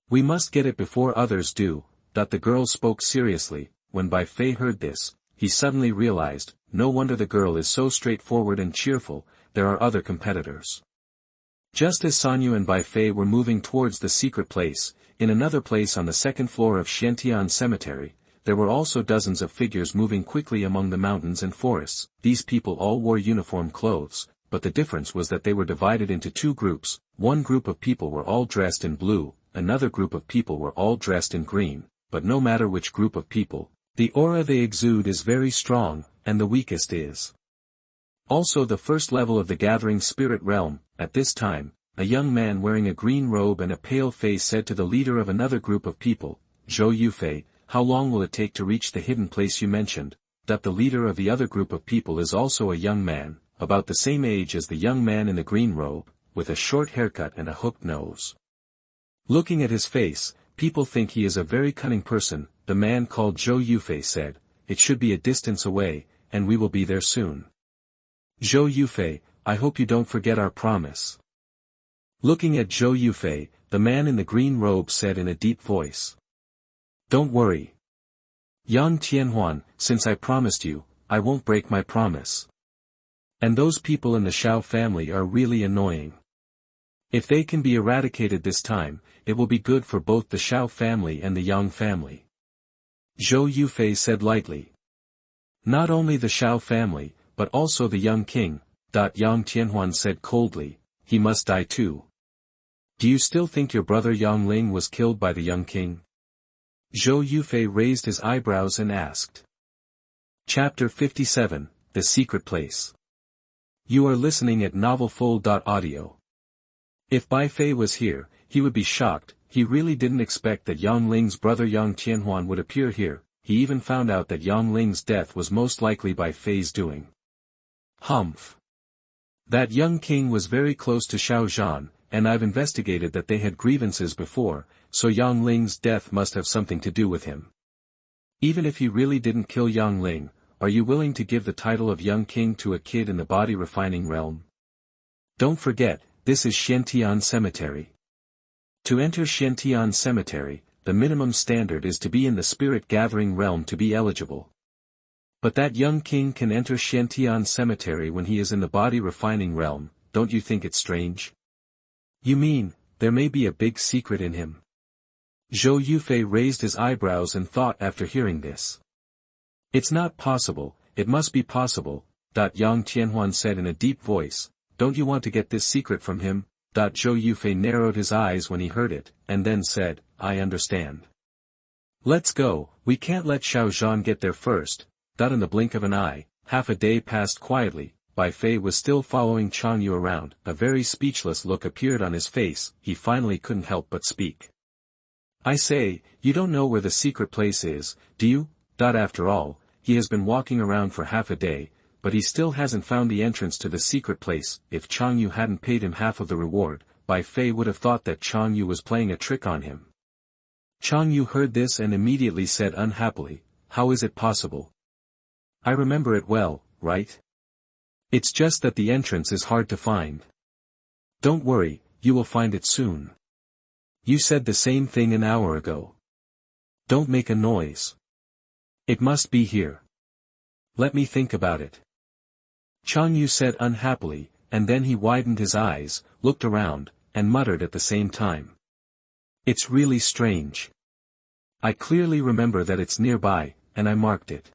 We must get it before others do. The girl spoke seriously. When Bai Fei heard this, he suddenly realized, no wonder the girl is so straightforward and cheerful, there are other competitors. Just as Sanyu and Bai Fei were moving towards the secret place, in another place on the second floor of Xiantian Cemetery, there were also dozens of figures moving quickly among the mountains and forests. These people all wore uniform clothes, but the difference was that they were divided into two groups. One group of people were all dressed in blue, another group of people were all dressed in green, but no matter which group of people, the aura they exude is very strong, and the weakest is also the first level of the gathering spirit realm. At this time, a young man wearing a green robe and a pale face said to the leader of another group of people, Zhou Yufei, how long will it take to reach the hidden place you mentioned? The leader of the other group of people is also a young man, about the same age as the young man in the green robe, with a short haircut and a hooked nose. Looking at his face, people think he is a very cunning person. The man called Zhou Yufei said, it should be a distance away, and we will be there soon. Zhou Yufei, I hope you don't forget our promise. Looking at Zhou Yufei, the man in the green robe said in a deep voice. Don't worry. Yang Tianhuan, since I promised you, I won't break my promise. And those people in the Shao family are really annoying. If they can be eradicated this time, it will be good for both the Shao family and the Yang family. Zhou Yufei said lightly. Not only the Shao family, but also the young king. Yang Tianhuan said coldly, he must die too. Do you still think your brother Yongling was killed by the young king? Zhou Yufei raised his eyebrows and asked. Chapter 57, The Secret Place. You are listening at novelfull.audio. If Bai Fei was here, he would be shocked. He really didn't expect that Yongling's brother Yang Tianhuan would appear here. He even found out that Yongling's death was most likely Bai Fei's doing. Humph. That young king was very close to Xiao Zhan, and I've investigated that they had grievances before, so Yongling's death must have something to do with him. Even if he really didn't kill Yongling, are you willing to give the title of young king to a kid in the body refining realm? Don't forget, this is Xiantian Cemetery. To enter Xiantian Cemetery, the minimum standard is to be in the spirit gathering realm to be eligible. But that young king can enter Xiantian Cemetery when he is in the body refining realm. Don't you think it's strange? You mean, there may be a big secret in him? Zhou Yufei raised his eyebrows and thought after hearing this. It's not possible, it must be possible, Yang Tianhuan said in a deep voice. Don't you want to get this secret from him? Zhou Yufei narrowed his eyes when he heard it, and then said, I understand. Let's go, we can't let Xiao Zhan get there first. In the blink of an eye, half a day passed quietly. Bai Fei was still following Chang Yu around. A very speechless look appeared on his face. He finally couldn't help but speak. I say, you don't know where the secret place is, do you? After all, he has been walking around for half a day, but he still hasn't found the entrance to the secret place. If Chang Yu hadn't paid him half of the reward, Bai Fei would have thought that Chang Yu was playing a trick on him. Chang Yu heard this and immediately said unhappily, how is it possible? I remember it well, right? It's just that the entrance is hard to find. Don't worry, you will find it soon. You said the same thing an hour ago. Don't make a noise. It must be here. Let me think about it. Chang Yu said unhappily, and then he widened his eyes, looked around, and muttered at the same time. It's really strange. I clearly remember that it's nearby, and I marked it.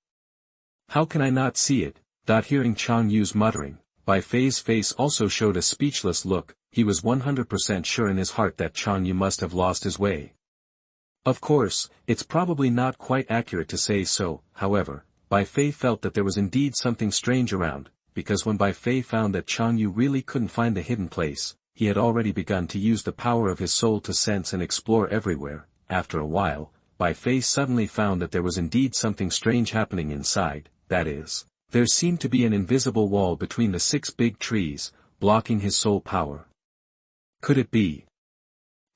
How can I not see it? Hearing Chang Yu's muttering, Bai Fei's face also showed a speechless look. He was 100% sure in his heart that Chang Yu must have lost his way. Of course, it's probably not quite accurate to say so, however, Bai Fei felt that there was indeed something strange around, because when Bai Fei found that Chang Yu really couldn't find the hidden place, he had already begun to use the power of his soul to sense and explore everywhere. After a while, Bai Fei suddenly found that there was indeed something strange happening inside, that is, there seemed to be an invisible wall between the 6 big trees, blocking his soul power. Could it be?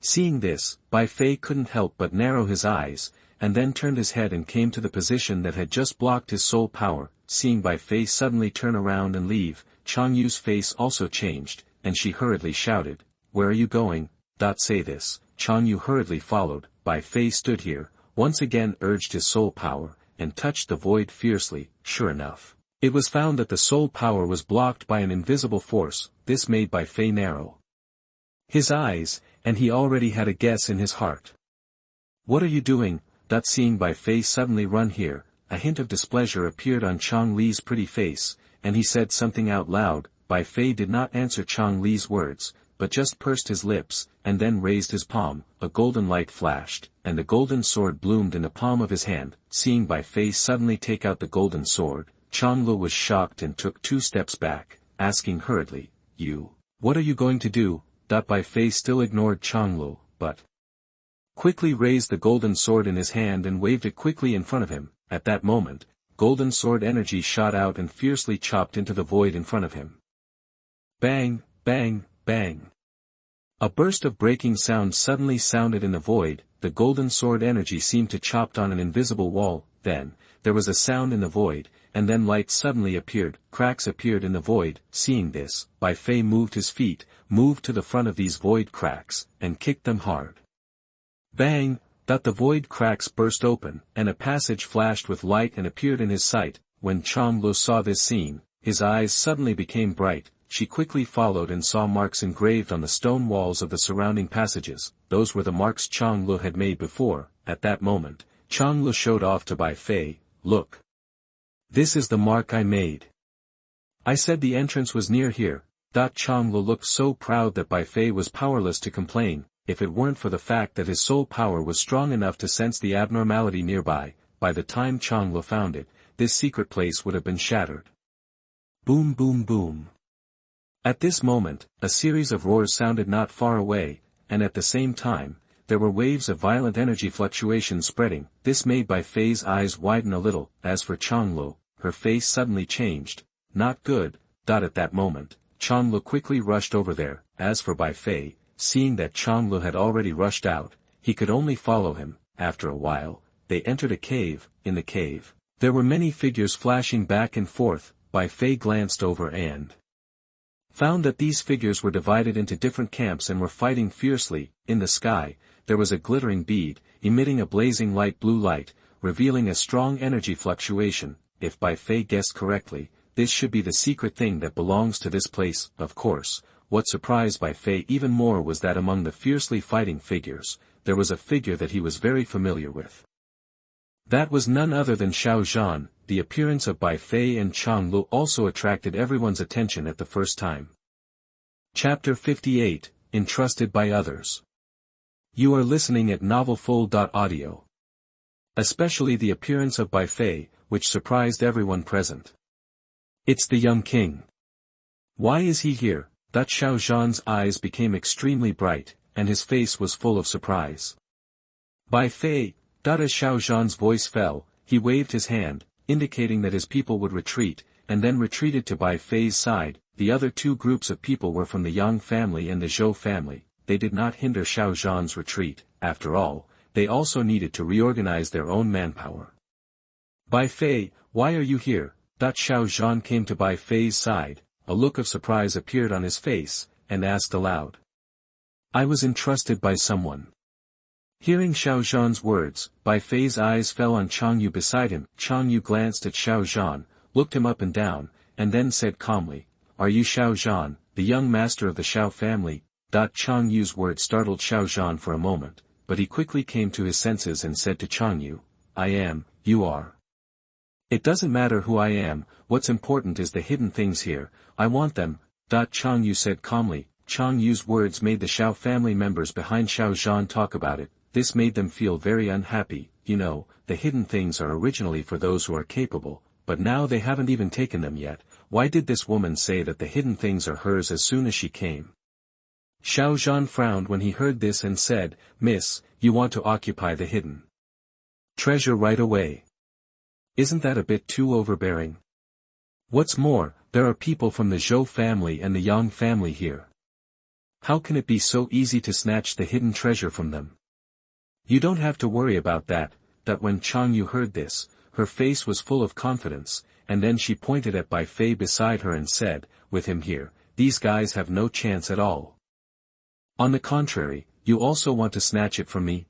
Seeing this, Bai Fei couldn't help but narrow his eyes, and then turned his head and came to the position that had just blocked his soul power. Seeing Bai Fei suddenly turn around and leave, Chang Yu's face also changed, and she hurriedly shouted, Where are you going? Say this. Chang Yu hurriedly followed. Bai Fei stood here, once again urged his soul power, and touched the void fiercely. Sure enough, it was found that the soul power was blocked by an invisible force. This made Bai Fei narrow his eyes, and he already had a guess in his heart. What are you doing? Seeing Bai Fei suddenly run here, a hint of displeasure appeared on Chang Li's pretty face, and he said something out loud. Bai Fei did not answer Chang Li's words, but just pursed his lips, and then raised his palm. A golden light flashed, and the golden sword bloomed in the palm of his hand. Seeing Bai Fei suddenly take out the golden sword, Chang Lu was shocked and took 2 steps back, asking hurriedly, what are you going to do? Bai Fei still ignored Chang Lu, but quickly raised the golden sword in his hand and waved it quickly in front of him. At that moment, golden sword energy shot out and fiercely chopped into the void in front of him. Bang, bang, bang. A burst of breaking sound suddenly sounded in the void. The golden sword energy seemed to chop on an invisible wall. Then, there was a sound in the void, and then light suddenly appeared. Cracks appeared in the void. Seeing this, Bai Fei moved his feet, moved to the front of these void cracks, and kicked them hard. Bang! The void cracks burst open, and a passage flashed with light and appeared in his sight. When Chang Lu saw this scene, his eyes suddenly became bright. She quickly followed and saw marks engraved on the stone walls of the surrounding passages. Those were the marks Chang Lu had made before. At that moment, Chang Lu showed off to Bai Fei, Look. This is the mark I made. I said the entrance was near here. Chang Lu looked so proud that Bai Fei was powerless to complain. If it weren't for the fact that his soul power was strong enough to sense the abnormality nearby, by the time Chang Lu found it, this secret place would have been shattered. Boom boom boom. At this moment, a series of roars sounded not far away, and at the same time, there were waves of violent energy fluctuations spreading. This made Bai Fei's eyes widen a little. As for Chang Lu, her face suddenly changed. Not good. At that moment, Chang Lu quickly rushed over there. As for Bai Fei, seeing that Chang Lu had already rushed out, he could only follow him. After a while, they entered a cave. In the cave, there were many figures flashing back and forth. Bai Fei glanced over and found that these figures were divided into different camps and were fighting fiercely. In the sky, there was a glittering bead, emitting a blazing light blue light, revealing a strong energy fluctuation. If Bai Fei guessed correctly, this should be the secret thing that belongs to this place. Of course, what surprised Bai Fei even more was that among the fiercely fighting figures, there was a figure that he was very familiar with. That was none other than Xiao Zhan. The appearance of Bai Fei and Chang Lu also attracted everyone's attention at the first time. Chapter 58, Entrusted by Others. You are listening at novelfull.audio. Especially the appearance of Bai Fei, which surprised everyone present. It's the young king. Why is he here? Xiao Zhan's eyes became extremely bright, and his face was full of surprise. Bai Fei. As Xiao Zhan's voice fell, he waved his hand, indicating that his people would retreat, and then retreated to Bai Fei's side. The other two groups of people were from the Yang family and the Zhou family. They did not hinder Xiao Zhan's retreat. After all, they also needed to reorganize their own manpower. Bai Fei, why are you here? Xiao Zhan came to Bai Fei's side, a look of surprise appeared on his face, and asked aloud. I was entrusted by someone. Hearing Xiao Zhan's words, Bai Fei's eyes fell on Chang Yu beside him. Chang Yu glanced at Xiao Zhan, looked him up and down, and then said calmly, Are you Xiao Zhan, the young master of the Xiao family? Chang Yu's words startled Xiao Zhan for a moment, but he quickly came to his senses and said to Chang Yu, I am, you are. It doesn't matter who I am, what's important is the hidden things here, I want them. Chang Yu said calmly. Chang Yu's words made the Xiao family members behind Xiao Zhan talk about it. This made them feel very unhappy. You know, the hidden things are originally for those who are capable, but now they haven't even taken them yet. Why did this woman say that the hidden things are hers as soon as she came? Xiao Zhan frowned when he heard this and said, Miss, you want to occupy the hidden treasure right away. Isn't that a bit too overbearing? What's more, there are people from the Zhou family and the Yang family here. How can it be so easy to snatch the hidden treasure from them? You don't have to worry about that. When Chang Yu heard this, her face was full of confidence, and then she pointed at Bai Fei beside her and said, with him here, these guys have no chance at all. On the contrary, you also want to snatch it from me?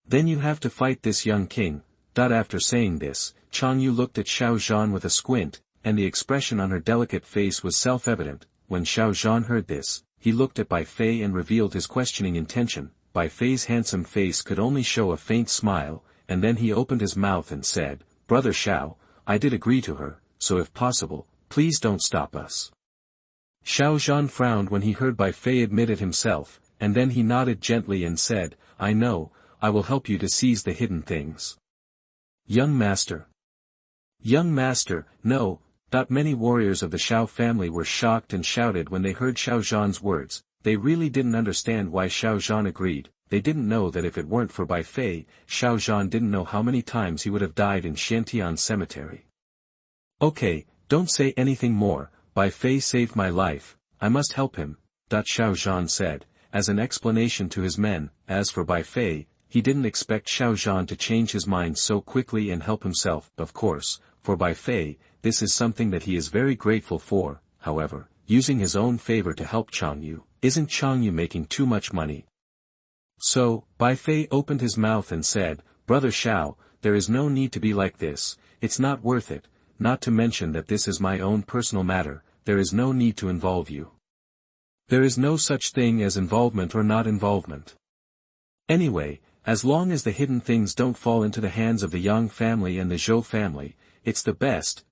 Then you have to fight this young king. After saying this, Chang Yu looked at Xiao Zhan with a squint, and the expression on her delicate face was self-evident. When Xiao Zhan heard this, he looked at Bai Fei and revealed his questioning intention. Bai Fei's handsome face could only show a faint smile, and then he opened his mouth and said, Brother Xiao, I did agree to her, so if possible, please don't stop us. Xiao Zhan frowned when he heard Bai Fei admit it himself, and then he nodded gently and said, I know, I will help you to seize the hidden things. Young master. Young master, no. Many warriors of the Xiao family were shocked and shouted when they heard Xiao Zhan's words. They really didn't understand why Xiao Zhan agreed. They didn't know that if it weren't for Bai Fei, Xiao Zhan didn't know how many times he would have died in Xiantian cemetery. Okay, don't say anything more. Bai Fei saved my life, I must help him, Xiao Zhan said, as an explanation to his men. As for Bai Fei, he didn't expect Xiao Zhan to change his mind so quickly and help himself. Of course, for Bai Fei, this is something that he is very grateful for. However, using his own favor to help Chang Yu, isn't Chang Yu making too much money? So, Bai Fei opened his mouth and said, Brother Xiao, there is no need to be like this, it's not worth it, not to mention that this is my own personal matter, there is no need to involve you. There is no such thing as involvement or not involvement. Anyway, as long as the hidden things don't fall into the hands of the Yang family and the Zhou family, it's the best.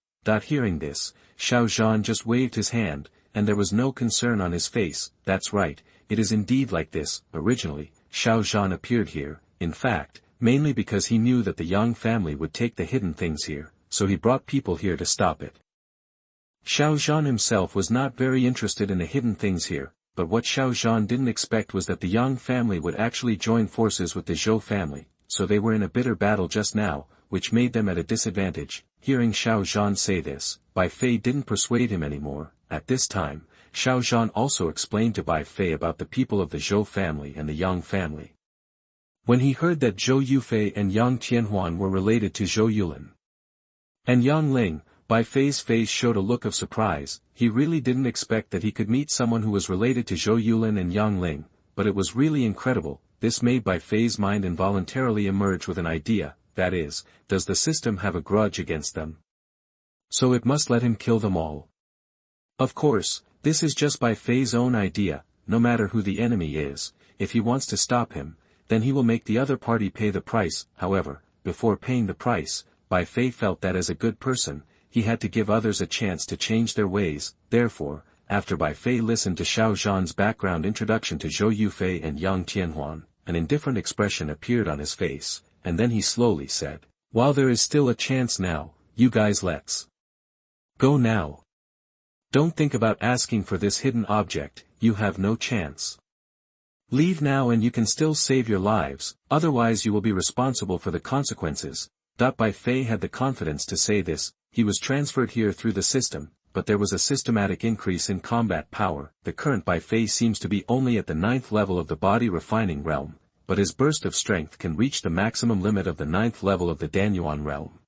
Hearing this, Xiao Zhan just waved his hand, and there was no concern on his face. That's right, it is indeed like this. Originally, Xiao Zhan appeared here, in fact, mainly because he knew that the Yang family would take the hidden things here, so he brought people here to stop it. Xiao Zhan himself was not very interested in the hidden things here, but what Xiao Zhan didn't expect was that the Yang family would actually join forces with the Zhou family, so they were in a bitter battle just now, which made them at a disadvantage. Hearing Xiao Zhan say this, Bai Fei didn't persuade him anymore. At this time, Xiao Zhan also explained to Bai Fei about the people of the Zhou family and the Yang family. When he heard that Zhou Yufei and Yang Tianhuan were related to Zhou Yulin and Yang Ling, Bai Fei's face showed a look of surprise. He really didn't expect that he could meet someone who was related to Zhou Yulin and Yang Ling, but it was really incredible. This made Bai Fei's mind involuntarily emerge with an idea, that is, does the system have a grudge against them? So it must let him kill them all. Of course, this is just Bai Fei's own idea. No matter who the enemy is, if he wants to stop him, then he will make the other party pay the price. However, before paying the price, Bai Fei felt that as a good person, he had to give others a chance to change their ways. Therefore, after Bai Fei listened to Xiao Zhan's background introduction to Zhou Yufei and Yang Tianhuan, an indifferent expression appeared on his face, and then he slowly said, "While there is still a chance now, you guys let's go now. Don't think about asking for this hidden object, you have no chance. Leave now and you can still save your lives, otherwise you will be responsible for the consequences." Bai Fei had the confidence to say this. He was transferred here through the system, but there was a systematic increase in combat power. The current Bai Fei seems to be only at the 9th level of the body refining realm, but his burst of strength can reach the maximum limit of the 9th level of the Danyuan realm.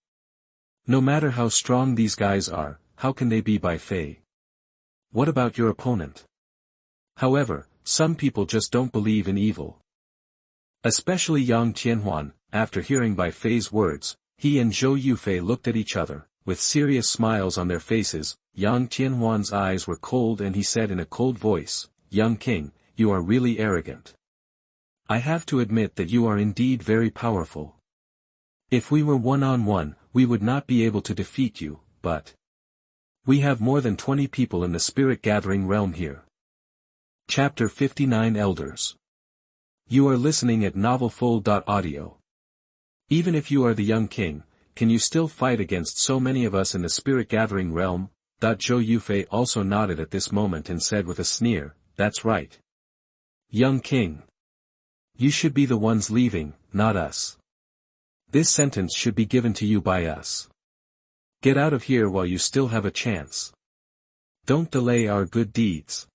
No matter how strong these guys are, how can they be Bai Fei? What about your opponent? However, some people just don't believe in evil. Especially Yang Tianhuan. After hearing Bai Fei's words, he and Zhou Yufei looked at each other, with serious smiles on their faces. Yang Tianhuan's eyes were cold and he said in a cold voice, "Young king, you are really arrogant. I have to admit that you are indeed very powerful. If we were one-on-one, we would not be able to defeat you, but we have more than 20 people in the spirit-gathering realm here." Chapter 59 Elders. You are listening at novelfull.audio. Even if you are the young king, can you still fight against so many of us in the spirit-gathering realm? Zhou Yufei also nodded at this moment and said with a sneer, "That's right. Young king. You should be the ones leaving, not us. This sentence should be given to you by us. Get out of here while you still have a chance. Don't delay our good deeds.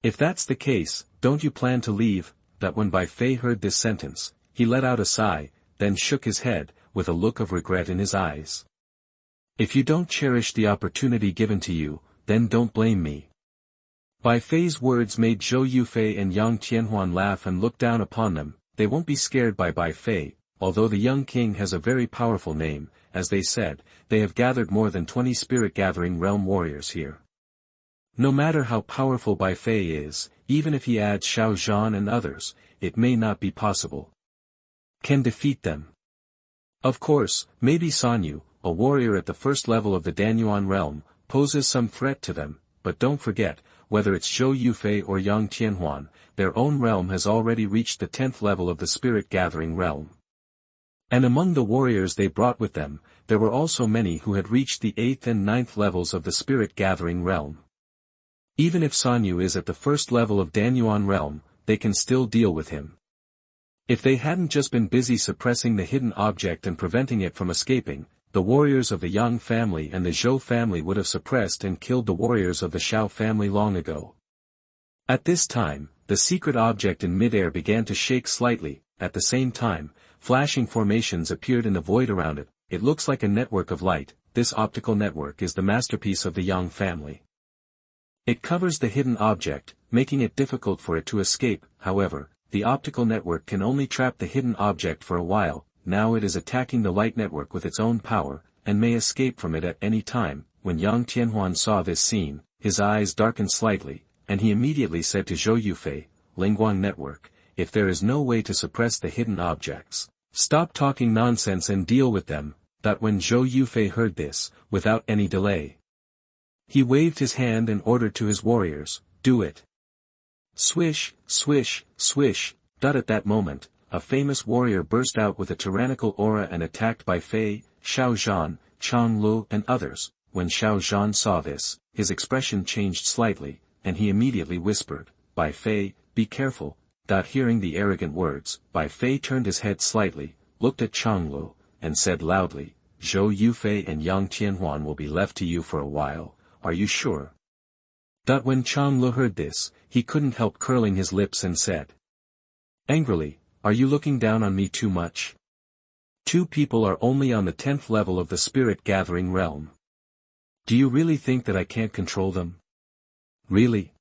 If that's the case, don't you plan to leave?" That when Bai Fei heard this sentence, he let out a sigh, then shook his head, with a look of regret in his eyes. "If you don't cherish the opportunity given to you, then don't blame me." Bai Fei's words made Zhou Yufei and Yang Tianhuan laugh and look down upon them. They won't be scared by Bai Fei, although the young king has a very powerful name. As they said, they have gathered more than 20 spirit-gathering realm warriors here. No matter how powerful Bai Fei is, even if he adds Xiao Zhan and others, it may not be possible. Can defeat them. Of course, maybe Sanyu, a warrior at the first level of the Danyuan realm, poses some threat to them, but don't forget, whether it's Zhou Yufei or Yang Tianhuan, their own realm has already reached the 10th level of the spirit-gathering realm. And among the warriors they brought with them, there were also many who had reached the 8th and 9th levels of the spirit-gathering realm. Even if Sanyu is at the first level of Danyuan realm, they can still deal with him. If they hadn't just been busy suppressing the hidden object and preventing it from escaping, the warriors of the Yang family and the Zhou family would have suppressed and killed the warriors of the Xiao family long ago. At this time, the secret object in midair began to shake slightly. At the same time, flashing formations appeared in the void around it. It looks like a network of light. This optical network is the masterpiece of the Yang family. It covers the hidden object, making it difficult for it to escape. However, the optical network can only trap the hidden object for a while. Now it is attacking the light network with its own power, and may escape from it at any time. When Yang Tianhuan saw this scene, his eyes darkened slightly, and he immediately said to Zhou Yufei, "Lingguang network, if there is no way to suppress the hidden objects, stop talking nonsense and deal with them." That when Zhou Yufei heard this, without any delay, He waved his hand and ordered to his warriors, "Do it." Swish, swish, swish. At that moment, a famous warrior burst out with a tyrannical aura and attacked Bai Fei, Xiao Zhan, Chang Lu and others. When Xiao Zhan saw this, his expression changed slightly, and he immediately whispered, "Bai Fei, be careful." Hearing the arrogant words, Bai Fei turned his head slightly, looked at Chang Lu, and said loudly, "Zhou Yufei and Yang Tianhuan will be left to you for a while, are you sure?" When Chang Lu heard this, he couldn't help curling his lips and said angrily, "Are you looking down on me too much? 2 people are only on the 10th level of the spirit gathering realm. Do you really think that I can't control them? Really?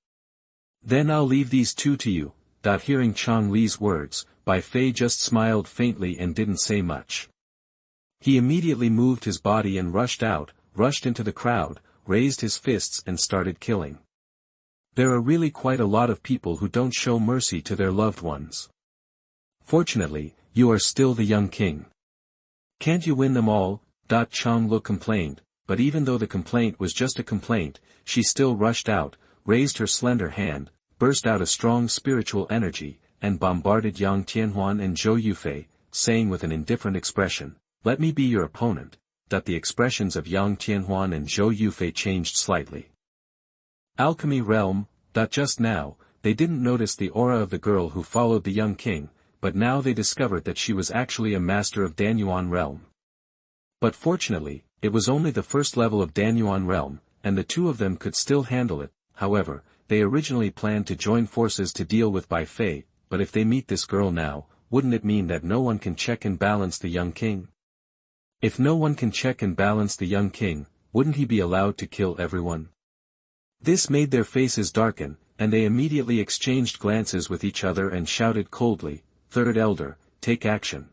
Then I'll leave these 2 to you." Hearing Chang Li's words, Bai Fei just smiled faintly and didn't say much. He immediately moved his body and rushed into the crowd, raised his fists and started killing. There are really quite a lot of people who don't show mercy to their loved ones. Fortunately, you are still the young king. Can't you win them all? Chang Lu complained, but even though the complaint was just a complaint, she still rushed out, raised her slender hand, burst out a strong spiritual energy, and bombarded Yang Tianhuan and Zhou Yufei, saying with an indifferent expression, "Let me be your opponent." The expressions of Yang Tianhuan and Zhou Yufei changed slightly. Alchemy realm. Just now, they didn't notice the aura of the girl who followed the young king, but now they discovered that she was actually a master of Danyuan realm. But fortunately, it was only the first level of Danyuan realm, and the 2 of them could still handle it. However, they originally planned to join forces to deal with Bai Fei, but if they meet this girl now, wouldn't it mean that no one can check and balance the young king? If no one can check and balance the young king, wouldn't he be allowed to kill everyone? This made their faces darken, and they immediately exchanged glances with each other and shouted coldly, "Third Elder, take action.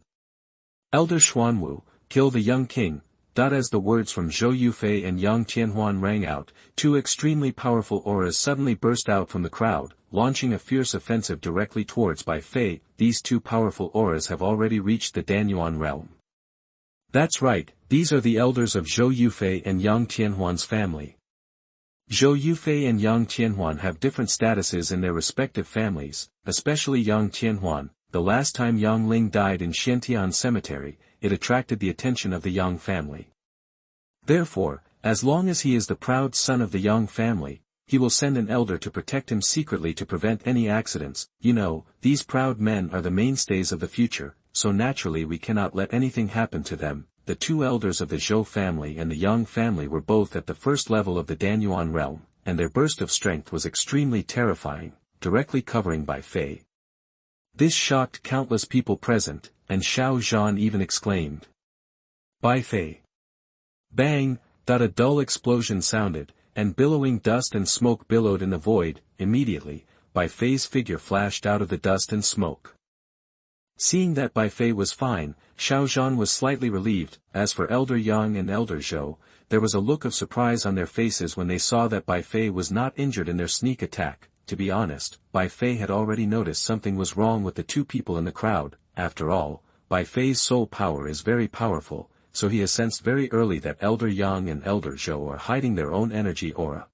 Elder Xuanwu, kill the young king." As the words from Zhou Yufei and Yang Tianhuan rang out, 2 extremely powerful auras suddenly burst out from the crowd, launching a fierce offensive directly towards Bai Fei. These 2 powerful auras have already reached the Danyuan realm. That's right, these are the elders of Zhou Yufei and Yang Tianhuan's family. Zhou Yufei and Yang Tianhuan have different statuses in their respective families, especially Yang Tianhuan. The last time Yang Ling died in Xiantian Cemetery, it attracted the attention of the Yang family. Therefore, as long as he is the proud son of the Yang family, he will send an elder to protect him secretly to prevent any accidents. These proud men are the mainstays of the future, so naturally we cannot let anything happen to them. The 2 elders of the Zhou family and the Yang family were both at the first level of the Danyuan realm, and their burst of strength was extremely terrifying, directly covering Bai Fei. This shocked countless people present, and Xiao Zhan even exclaimed, "Bai Fei!" Bang! A dull explosion sounded, and billowing dust and smoke billowed in the void. Immediately, Bai Fei's figure flashed out of the dust and smoke. Seeing that Bai Fei was fine, Xiao Zhan was slightly relieved. As for Elder Yang and Elder Zhou, there was a look of surprise on their faces when they saw that Bai Fei was not injured in their sneak attack. To be honest, Bai Fei had already noticed something was wrong with the 2 people in the crowd. After all, Bai Fei's soul power is very powerful, so he has sensed very early that Elder Yang and Elder Zhou are hiding their own energy aura.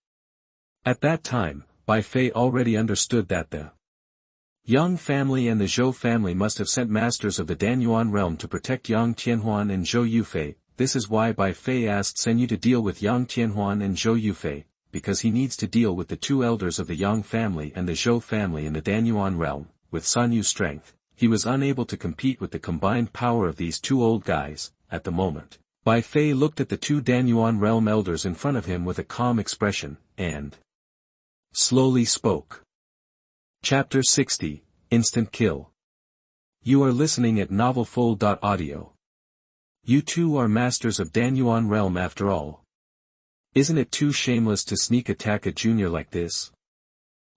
At that time, Bai Fei already understood that the Yang family and the Zhou family must have sent masters of the Danyuan realm to protect Yang Tianhuan and Zhou Yufei. This is why Bai Fei asked Senyu to deal with Yang Tianhuan and Zhou Yufei, because he needs to deal with the 2 elders of the Yang family and the Zhou family in the Danyuan realm. With Sanyu's strength, he was unable to compete with the combined power of these 2 old guys. At the moment, Bai Fei looked at the 2 Danyuan realm elders in front of him with a calm expression, and slowly spoke. Chapter 60, Instant Kill. You are listening at novelfull.audio. You 2 are masters of Danyuan realm after all. Isn't it too shameless to sneak attack a junior like this?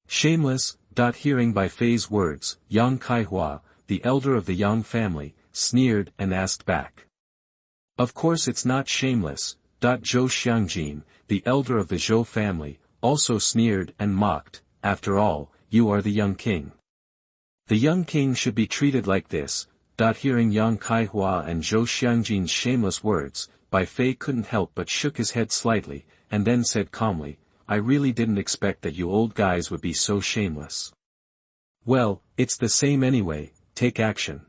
Shameless. Hearing Bai Fei's words, Yang Kaihua, the elder of the Yang family, sneered and asked back. Of course it's not shameless. Zhou Xiangjin, the elder of the Zhou family, also sneered and mocked. After all, you are the young king. The young king should be treated like this. Hearing Yang Kaihua and Zhou Xiangjin's shameless words, Bai Fei couldn't help but shook his head slightly, and then said calmly, "I really didn't expect that you old guys would be so shameless." "Well, it's the same anyway, take action.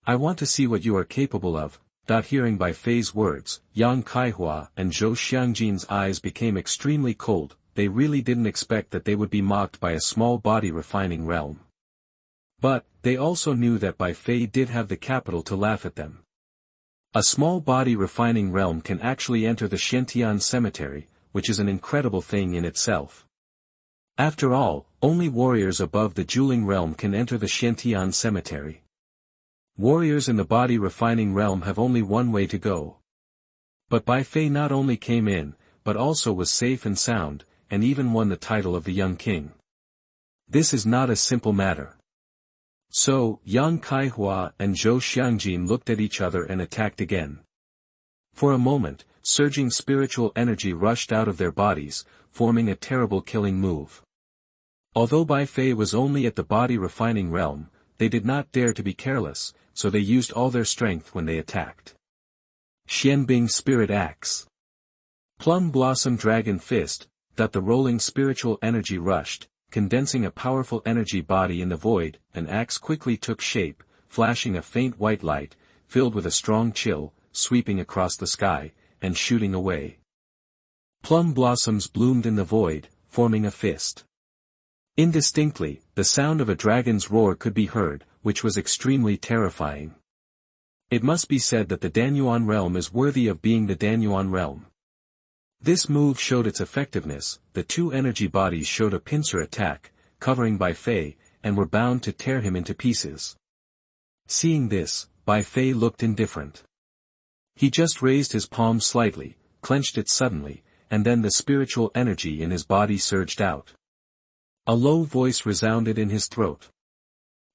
I want to see what you are capable of." Hearing Bai Fei's words, Yang Kaihua and Zhou Xiangjin's eyes became extremely cold. They really didn't expect that they would be mocked by a small body refining realm. But, they also knew that Bai Fei did have the capital to laugh at them. A small body refining realm can actually enter the Xiantian cemetery, which is an incredible thing in itself. After all, only warriors above the dueling realm can enter the Xiantian cemetery. Warriors in the body refining realm have only one way to go. But Bai Fei not only came in, but also was safe and sound, and even won the title of the young king. This is not a simple matter. So, Yang Kaihua and Zhou Xiangjin looked at each other and attacked again. For a moment, surging spiritual energy rushed out of their bodies, forming a terrible killing move. Although Bai Fei was only at the body refining realm, they did not dare to be careless, so they used all their strength when they attacked. Xianbing Spirit Axe. Plum Blossom Dragon Fist. The rolling spiritual energy rushed, condensing a powerful energy body in the void. An axe quickly took shape, flashing a faint white light, filled with a strong chill, sweeping across the sky, and shooting away. Plum blossoms bloomed in the void, forming a fist. Indistinctly, the sound of a dragon's roar could be heard, which was extremely terrifying. It must be said that the Danyuan realm is worthy of being the Danyuan realm. This move showed its effectiveness. The two energy bodies showed a pincer attack, covering Bai Fei, and were bound to tear him into pieces. Seeing this, Bai Fei looked indifferent. He just raised his palm slightly, clenched it suddenly, and then the spiritual energy in his body surged out. A low voice resounded in his throat.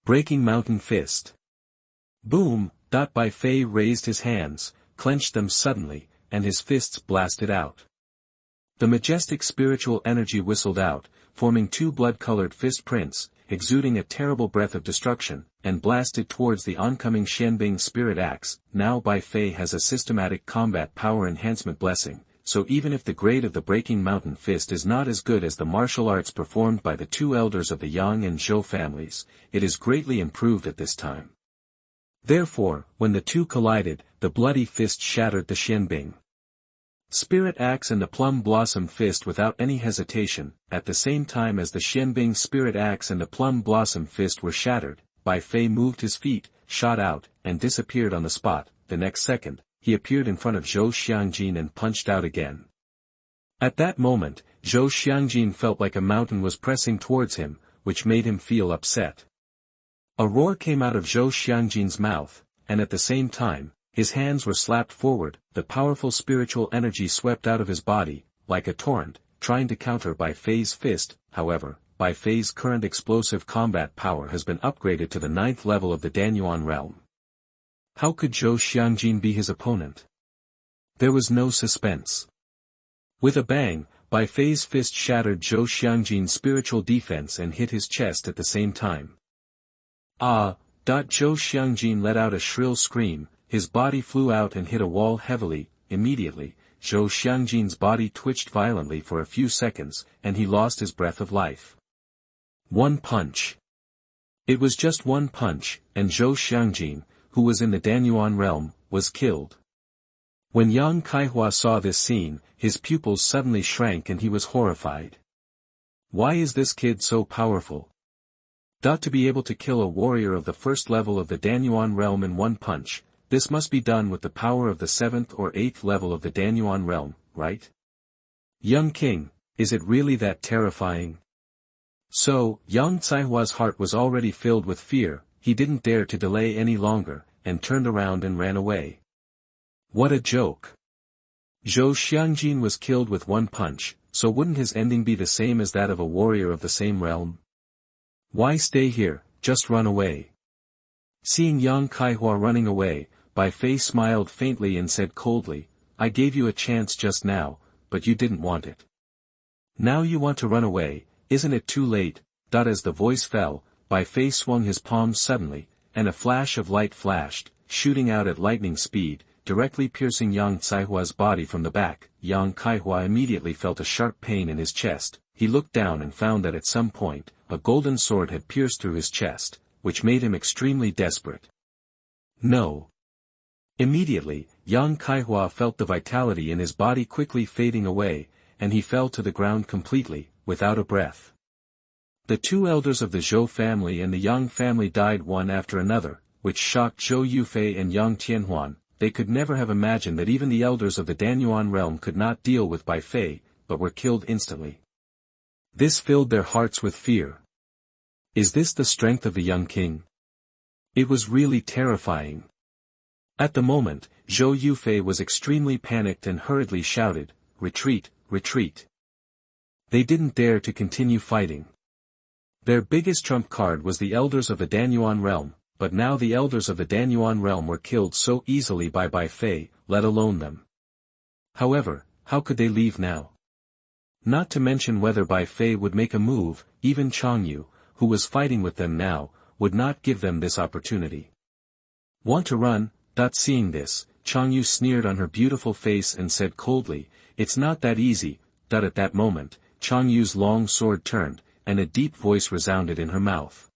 Breaking Mountain Fist. Boom! Bai Fei raised his hands, clenched them suddenly, and his fists blasted out. The majestic spiritual energy whistled out, forming two blood-colored fist prints, exuding a terrible breath of destruction, and blasted towards the oncoming Xianbing Spirit Axe. Now Bai Fei has a systematic combat power enhancement blessing, so even if the grade of the Breaking Mountain Fist is not as good as the martial arts performed by the two elders of the Yang and Zhou families, it is greatly improved at this time. Therefore, when the two collided, the bloody fist shattered the Xianbing Spirit Axe and the Plum Blossom Fist without any hesitation. At the same time as the Xianbing Spirit Axe and the Plum Blossom Fist were shattered, Bai Fei moved his feet, shot out, and disappeared on the spot. The next second, he appeared in front of Zhou Xiangjin and punched out again. At that moment, Zhou Xiangjin felt like a mountain was pressing towards him, which made him feel upset. A roar came out of Zhou Xiangjin's mouth, and at the same time, his hands were slapped forward. The powerful spiritual energy swept out of his body, like a torrent, trying to counter Bai Fei's fist. However, Bai Fei's current explosive combat power has been upgraded to the 9th level of the Danyuan realm. How could Zhou Xiangjin be his opponent? There was no suspense. With a bang, Bai Fei's fist shattered Zhou Xiangjin's spiritual defense and hit his chest at the same time. Ah! Zhou Xiangjin let out a shrill scream. His body flew out and hit a wall heavily. Immediately, Zhou Xiangjin's body twitched violently for a few seconds, and he lost his breath of life. One punch. It was just one punch, and Zhou Xiangjin, who was in the Danyuan realm, was killed. When Yang Kaihua saw this scene, his pupils suddenly shrank and he was horrified. Why is this kid so powerful? To be able to kill a warrior of the 1st level of the Danyuan realm in one punch, this must be done with the power of the 7th or 8th level of the Danyuan realm, right? Young king, is it really that terrifying? So, Yang Caihua's heart was already filled with fear. He didn't dare to delay any longer, and turned around and ran away. What a joke. Zhou Xiangjin was killed with one punch, so wouldn't his ending be the same as that of a warrior of the same realm? Why stay here, just run away. Seeing Yang Kaihua running away, Bai Fei smiled faintly and said coldly, I gave you a chance just now, but you didn't want it. Now you want to run away, isn't it too late? As the voice fell, Bai Fei swung his palm suddenly, and a flash of light flashed, shooting out at lightning speed. directly piercing Yang Caihua's body from the back. Yang Caihua immediately felt a sharp pain in his chest. He looked down and found that at some point, a golden sword had pierced through his chest, which made him extremely desperate. No. Immediately, Yang Caihua felt the vitality in his body quickly fading away, and he fell to the ground completely, without a breath. The two elders of the Zhou family and the Yang family died one after another, which shocked Zhou Yufei and Yang Tianhuan. They could never have imagined that even the elders of the Danyuan realm could not deal with Bai Fei, but were killed instantly. This filled their hearts with fear. Is this the strength of the young king? It was really terrifying. At the moment, Zhou Yufei was extremely panicked and hurriedly shouted, "Retreat, retreat." They didn't dare to continue fighting. Their biggest trump card was the elders of the Danyuan realm, but now the elders of the Danyuan realm were killed so easily by Bai Fei, let alone them. However, how could they leave now? Not to mention whether Bai Fei would make a move. Even Changyu, who was fighting with them now, would not give them this opportunity. Want to run? Seeing this, Changyu sneered on her beautiful face and said coldly, "It's not that easy." At that moment, Changyu's long sword turned, and a deep voice resounded in her mouth.